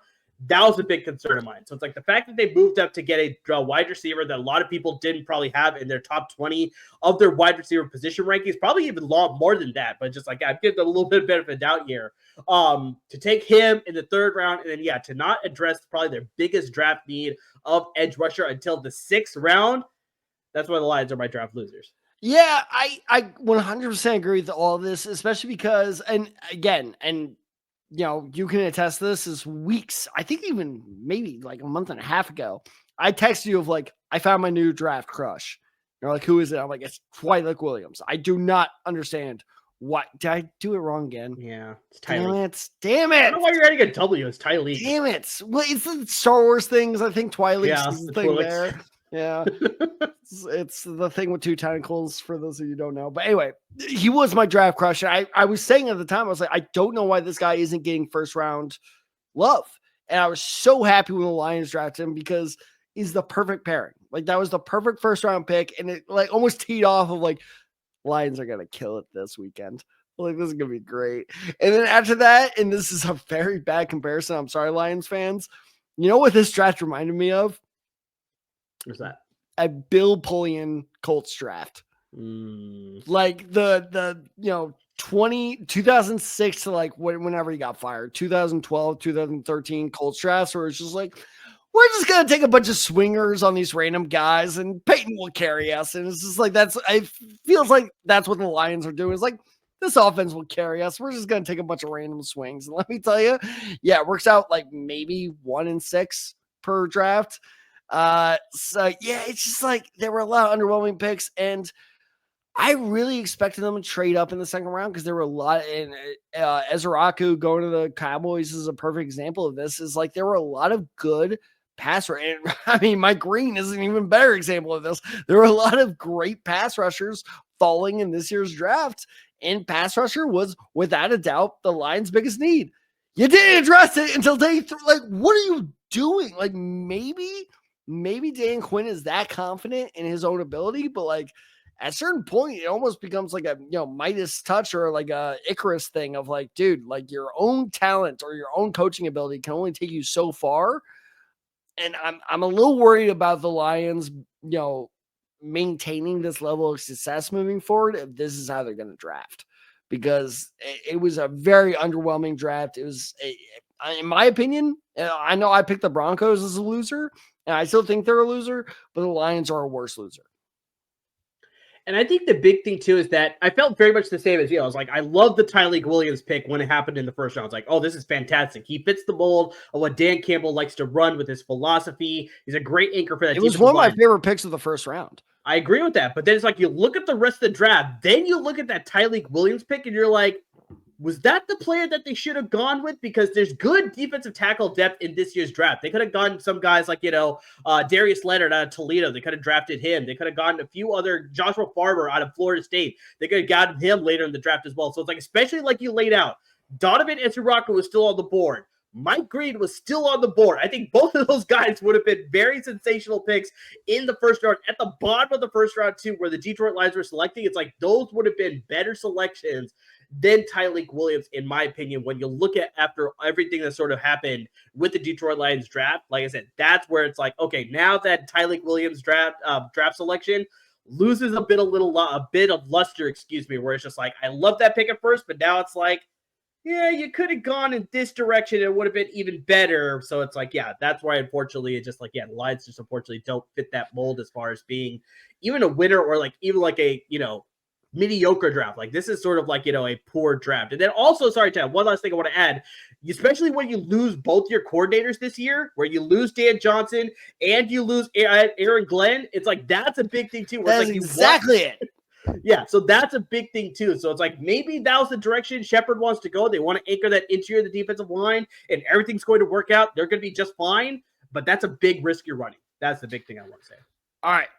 That was a big concern of mine. So it's like the fact that they moved up to get a wide receiver that a lot of people didn't probably have in their top 20 of their wide receiver position rankings, probably even more than that. But just like, I'm giving a little bit of benefit of doubt here. To take him in the 3rd round, and then, to not address probably their biggest draft need of edge rusher until the 6th round, that's why the Lions are my draft losers. Yeah, I 100% agree with all of this, especially because, and again, you can attest to this, is weeks, I think even maybe like a month and a half ago, I texted you of like, I found my new draft crush. You're like, who is it? I'm like, it's Tyleik Williams. I do not understand what. Did I do it wrong again? Yeah, it's Tyleik. Damn it. I don't know why you're adding a W. It's Tyleik. Damn it. Well, it's the Star Wars things. I think Tyleik is the thing Twi'leks. there. Yeah. It's the thing with 2 tentacles, for those of you who don't know. But anyway, he was my draft crush. And I was saying at the time, I was like, I don't know why this guy isn't getting 1st round love. And I was so happy when the Lions drafted him because he's the perfect pairing. Like, that was the perfect 1st round pick. And it like almost teed off of like, Lions are going to kill it this weekend. Like, this is going to be great. And then after that, and this is a very bad comparison, I'm sorry, Lions fans. You know what this draft reminded me of? What's that? A Bill Polian Colts draft. Like the 2006 to like whenever he got fired, 2012, 2013 Colts drafts, where it's just like, we're just going to take a bunch of swingers on these random guys and Peyton will carry us. And it's just like, it feels like that's what the Lions are doing. It's like, this offense will carry us. We're just going to take a bunch of random swings. And let me tell you, it works out like maybe 1 in 6 per draft. It's just like there were a lot of underwhelming picks, and I really expected them to trade up in the 2nd round because there were a lot. And Ezraku going to the Cowboys is a perfect example of this. Is like there were a lot of good pass rushers. I mean, Mike Green is an even better example of this. There were a lot of great pass rushers falling in this year's draft, and pass rusher was without a doubt the Lions' biggest need. You didn't address it until day 3. Like, what are you doing? Like, maybe Dan Quinn is that confident in his own ability, but like at a certain point, it almost becomes like a Midas touch or like a Icarus thing of like, dude, like your own talent or your own coaching ability can only take you so far. And I'm a little worried about the Lions, maintaining this level of success moving forward if this is how they're going to draft, because it was a very underwhelming draft. It was, in my opinion, I know I picked the Broncos as a loser, and I still think they're a loser, but the Lions are a worse loser. And I think the big thing, too, is that I felt very much the same as you. I was like, I love the Tyleik Williams pick when it happened in the 1st round. I was like, oh, this is fantastic. He fits the mold of what Dan Campbell likes to run with his philosophy. He's a great anchor for that. It was one of my favorite picks of the 1st round. I agree with that. But then it's like you look at the rest of the draft, then you look at that Tyleik Williams pick, and you're like, was that the player that they should have gone with? Because there's good defensive tackle depth in this year's draft. They could have gone some guys like, Darius Leonard out of Toledo. They could have drafted him. They could have gotten a few other, Joshua Farber out of Florida State. They could have gotten him later in the draft as well. So it's like, especially like you laid out, Donovan Ezraku was still on the board. Mike Green was still on the board. I think both of those guys would have been very sensational picks in the 1st round. At the bottom of the 1st round, too, where the Detroit Lions were selecting, it's like those would have been better selections than Tyleik Williams, in my opinion, when you look at after everything that sort of happened with the Detroit Lions draft. Like I said, that's where it's like, okay, now that Tyleik Williams draft selection, loses a bit of luster, where it's just like, I love that pick at first, but now it's like, yeah, you could have gone in this direction. It would have been even better. So it's like, yeah, that's why, unfortunately, it's just like, yeah, the Lions just unfortunately don't fit that mold as far as being even a winner or like even like a, mediocre draft. Like this is sort of like, a poor draft. And then also, sorry, Ted, one last thing I want to add, especially when you lose both your coordinators this year, where you lose Dan Johnson and you lose Aaron Glenn. It's like, that's a big thing too. That's like exactly it. Yeah, so that's a big thing too. So it's like maybe that was the direction Shepard wants to go. They want to anchor that interior of the defensive line, and everything's going to work out. They're going to be just fine, but that's a big risk you're running. That's the big thing I want to say. All right.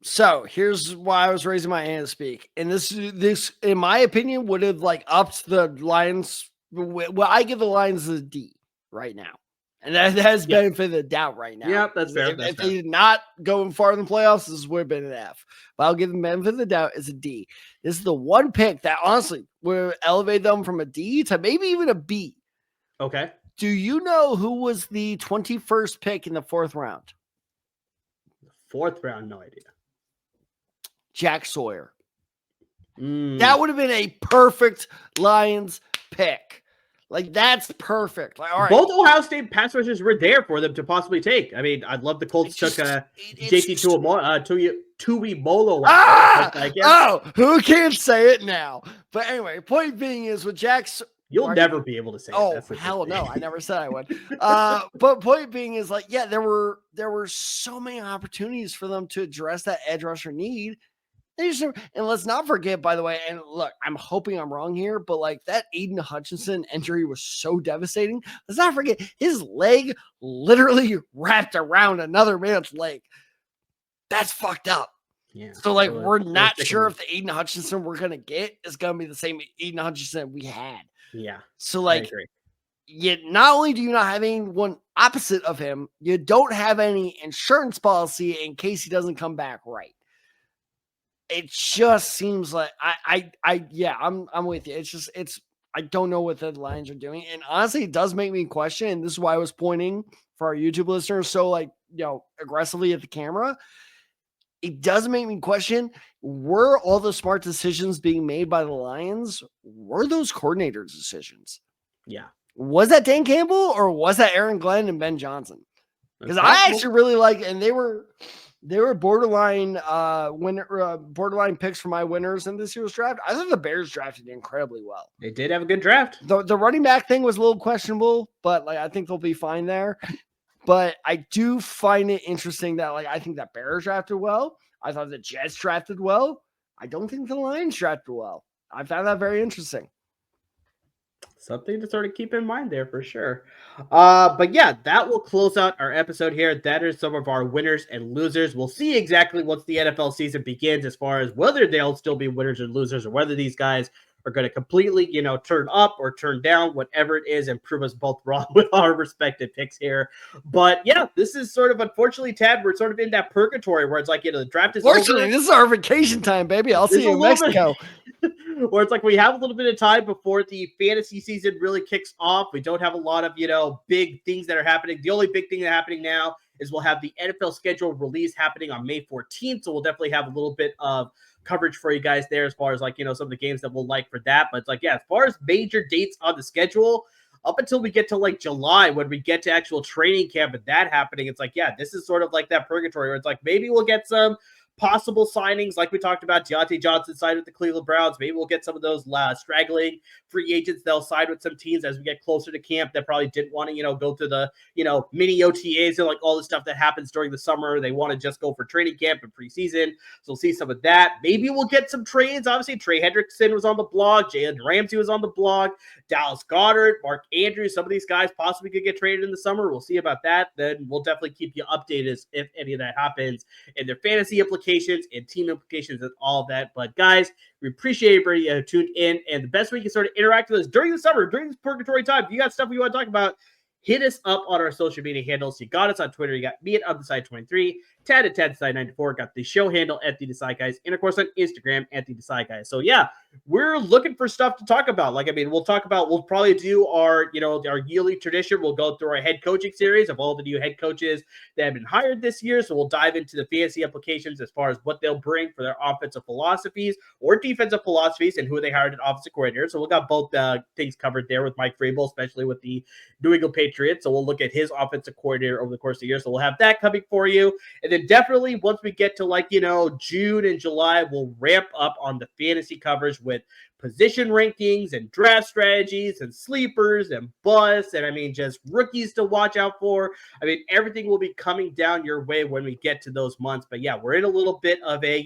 So here's why I was raising my hand to speak. And this, in my opinion, would have like upped the Lions. Well, I give the Lions a D right now. And that has benefit of the doubt right now. Yeah, that's fair. If they did not go far in the playoffs, this would have been an F. But I'll give them benefit of the doubt as a D. This is the one pick that honestly would elevate them from a D to maybe even a B. Okay. Do you know who was the 21st pick in the 4th round? Fourth round, no idea. Jack Sawyer. That would have been a perfect Lions pick. Like, that's perfect. Like, all right. Both Ohio State pass rushers were there for them to possibly take. I mean, I'd love the Colts took JT Tuimoloau. Who can't say it now? But anyway, point being is with Jack's. You'll never be able to say it. Oh, hell no. I never said I would. But point being is like, yeah, there were so many opportunities for them to address that edge rusher need. And let's not forget, by the way, and look, I'm hoping I'm wrong here, but like that Aiden Hutchinson injury was so devastating. Let's not forget his leg literally wrapped around another man's leg. That's fucked up. Yeah. So like, we're not sure if the Aiden Hutchinson we're going to get is going to be the same Aiden Hutchinson we had. Yeah. So like, not only do you not have anyone opposite of him, you don't have any insurance policy in case he doesn't come back right. It just seems like I'm with you. I don't know what the Lions are doing. And honestly, it does make me question. And this is why I was pointing for our YouTube listeners so aggressively at the camera. It does make me question, were all the smart decisions being made by the Lions? Were those coordinator decisions? Yeah. Was that Dan Campbell or was that Aaron Glenn and Ben Johnson? Because I actually really like, and they were borderline borderline picks for my winners in this year's draft. I thought the Bears drafted incredibly well. They did have a good draft. The running back thing was a little questionable, but I think they'll be fine there. But I do find it interesting that I think that Bears drafted well. I thought the Jets drafted well. I don't think the Lions drafted well. I found that very interesting. Something to sort of keep in mind there for sure. But yeah, that will close out our episode here. That are some of our winners and losers. We'll see exactly once the NFL season begins as far as whether they'll still be winners and losers or whether these guys are going to completely, turn up or turn down, whatever it is, and prove us both wrong with our respective picks here. But yeah, this is sort of, unfortunately, Tad, we're sort of in that purgatory where it's like, the draft is Fortunately, over. This is our vacation time, baby. I'll see you in Mexico. Where it's like we have a little bit of time before the fantasy season really kicks off. We don't have a lot of, big things that are happening. The only big thing that's happening now is we'll have the NFL schedule release happening on May 14th. So we'll definitely have a little bit of coverage for you guys there as far as some of the games that we'll like for that. But it's as far as major dates on the schedule, up until we get to July, when we get to actual training camp and that happening, it's this is sort of like that purgatory where it's maybe we'll get some possible signings, like we talked about. Deontay Johnson signed with the Cleveland Browns. Maybe we'll get some of those straggling free agents. They'll sign with some teams as we get closer to camp that probably didn't want to, go through the, mini OTAs and all the stuff that happens during the summer. They want to just go for training camp and preseason. So we'll see some of that. Maybe we'll get some trades. Obviously, Trey Hendrickson was on the blog. Jalen Ramsey was on the blog. Dallas Goedert, Mark Andrews, some of these guys possibly could get traded in the summer. We'll see about that. Then we'll definitely keep you updated if any of that happens and their fantasy implications and team implications and all of that. But guys, we appreciate everybody who tuned in. And the best way you can sort of interact with us during the summer, during this purgatory time, if you got stuff you want to talk about, hit us up on our social media handles. You got us on Twitter. You got me at Upside23. Tad at TadDecide94, got the show handle at The Decide Guys, and of course on Instagram at The Decide Guys. So yeah, we're looking for stuff to talk about. Like, I mean, we'll probably do our yearly tradition. We'll go through our head coaching series of all the new head coaches that have been hired this year. So we'll dive into the fantasy applications as far as what they'll bring for their offensive philosophies or defensive philosophies and who they hired at offensive coordinator. So we'll got both things covered there with Mike Vrabel, especially with the New England Patriots. So we'll look at his offensive coordinator over the course of the year. So we'll have that coming for you. And then definitely once we get to June and July, we'll ramp up on the fantasy coverage with position rankings and draft strategies and sleepers and busts and, I mean, just rookies to watch out for. I mean, everything will be coming down your way when we get to those months. But yeah, we're in a little bit of a,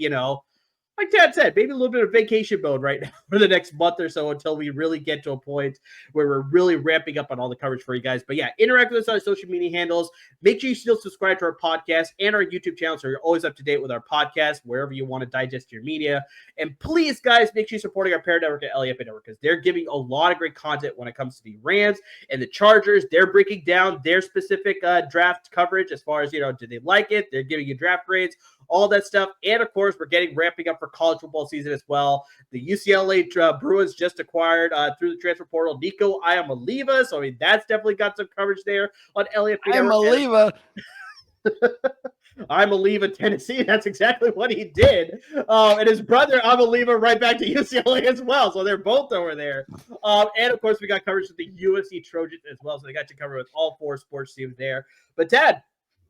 like Tad said, maybe a little bit of vacation mode right now for the next month or so until we really get to a point where we're really ramping up on all the coverage for you guys. But yeah, interact with us on our social media handles. Make sure you still subscribe to our podcast and our YouTube channel so you're always up to date with our podcast wherever you want to digest your media. And please, guys, make sure you're supporting our parent network at LAFB Network because they're giving a lot of great content when it comes to the Rams and the Chargers. They're breaking down their specific draft coverage as far as, do they like it? They're giving you draft grades, all that stuff. And of course, we're ramping up for college football season as well. The UCLA Bruins just acquired through the transfer portal Nico Iamaleava. So, I mean, that's definitely got some coverage there on LAFB. Iamaleava. Iamaleava, Tennessee. That's exactly what he did. And his brother, Iamaleava, right back to UCLA as well. So they're both over there. And of course, we got coverage with the USC Trojans as well. So they got you covered with all four sports teams there. But Tad,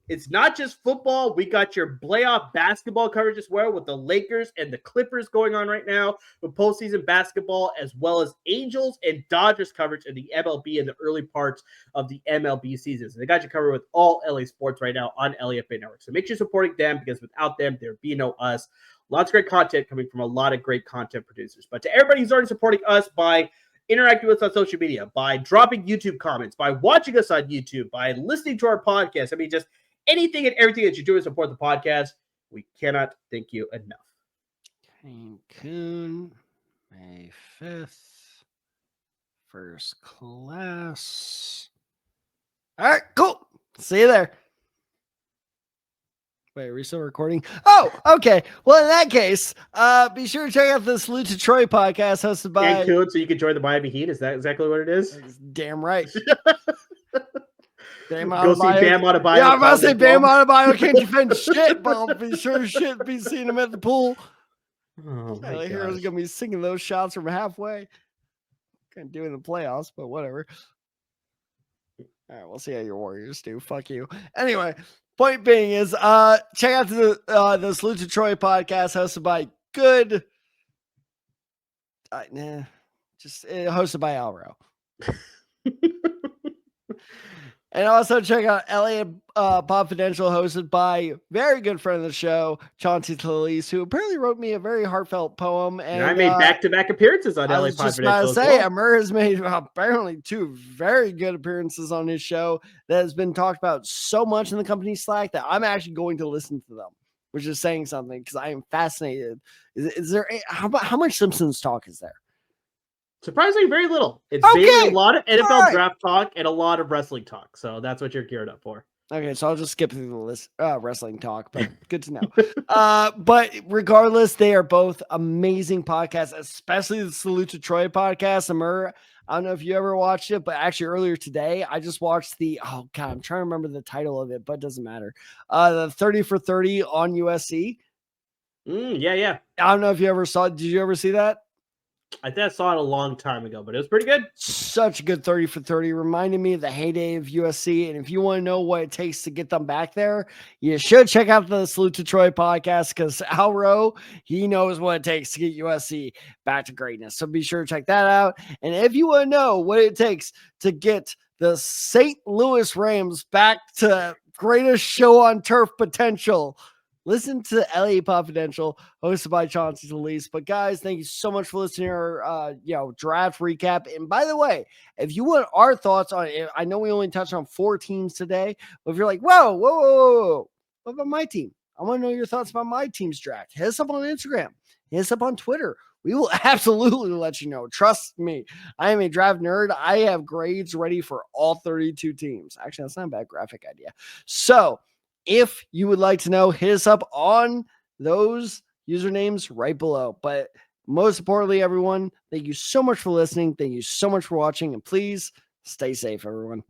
it's not just football. We got your playoff basketball coverage as well with the Lakers and the Clippers going on right now with postseason basketball, as well as Angels and Dodgers coverage in the MLB in the early parts of the MLB season. So they got you covered with all LA sports right now on LAFB Network. So make sure you're supporting them because without them, there'd be no us. Lots of great content coming from a lot of great content producers. But to everybody who's already supporting us by interacting with us on social media, by dropping YouTube comments, by watching us on YouTube, by listening to our podcast, I mean, just anything and everything that you do to support the podcast, we cannot thank you enough. Cancun, May 5th, first class. All right, cool. See you there. Wait, are we still recording? Oh, okay. Well, in that case, be sure to check out the Salute to Troy podcast hosted by Cancun, so you can join the Miami Heat. Is that exactly what it is? Damn right. Go see Bam Adebayo. Yeah, I'm about to say Bam Adebayo can't defend shit, but I'll be sure shit be seeing him at the pool. Oh, my LA Heroes gonna be singing those shots from halfway. Can't do in the playoffs, but whatever. All right, we'll see how your Warriors do. Fuck you. Anyway, point being is, check out the Salute to Troy podcast hosted by hosted by Alro. And also check out LA Confidential, hosted by very good friend of the show, Chauncey Talise, who apparently wrote me a very heartfelt poem. And I made back-to-back appearances on LA Confidential. I was just about to say, Amir has made apparently 2 very good appearances on his show that has been talked about so much in the company Slack that I'm actually going to listen to them, which is saying something because I am fascinated. Is there how much Simpsons talk is there? Surprisingly, very little. It's basically a lot of NFL draft talk and a lot of wrestling talk. So that's what you're geared up for. Okay, so I'll just skip through the list, wrestling talk, but good to know. But regardless, they are both amazing podcasts, especially the Salute to Troy podcast. Amir, I don't know if you ever watched it, but actually earlier today, I just watched I'm trying to remember the title of it, but it doesn't matter. The 30 for 30 on USC. Yeah. I don't know if you ever saw it. Did you ever see that? I think I saw it a long time ago, but it was pretty good. Such a good 30 for 30. Reminded me of the heyday of USC. And if you want to know what it takes to get them back there, you should check out the Salute to Troy podcast because Alro, he knows what it takes to get USC back to greatness. So be sure to check that out. And if you want to know what it takes to get the St. Louis Rams back to greatest show on turf potential, listen to LA Confidential, hosted by Chauncey Talise. But guys, thank you so much for listening to our draft recap. And by the way, if you want our thoughts on it, I know we only touched on 4 teams today, but if you're like, whoa, what about my team? I want to know your thoughts about my team's draft. Hit us up on Instagram. Hit us up on Twitter. We will absolutely let you know. Trust me, I am a draft nerd. I have grades ready for all 32 teams. Actually, that's not a bad graphic idea. So if you would like to know, hit us up on those usernames right below. But most importantly, everyone, thank you so much for listening. Thank you so much for watching. And please stay safe, everyone.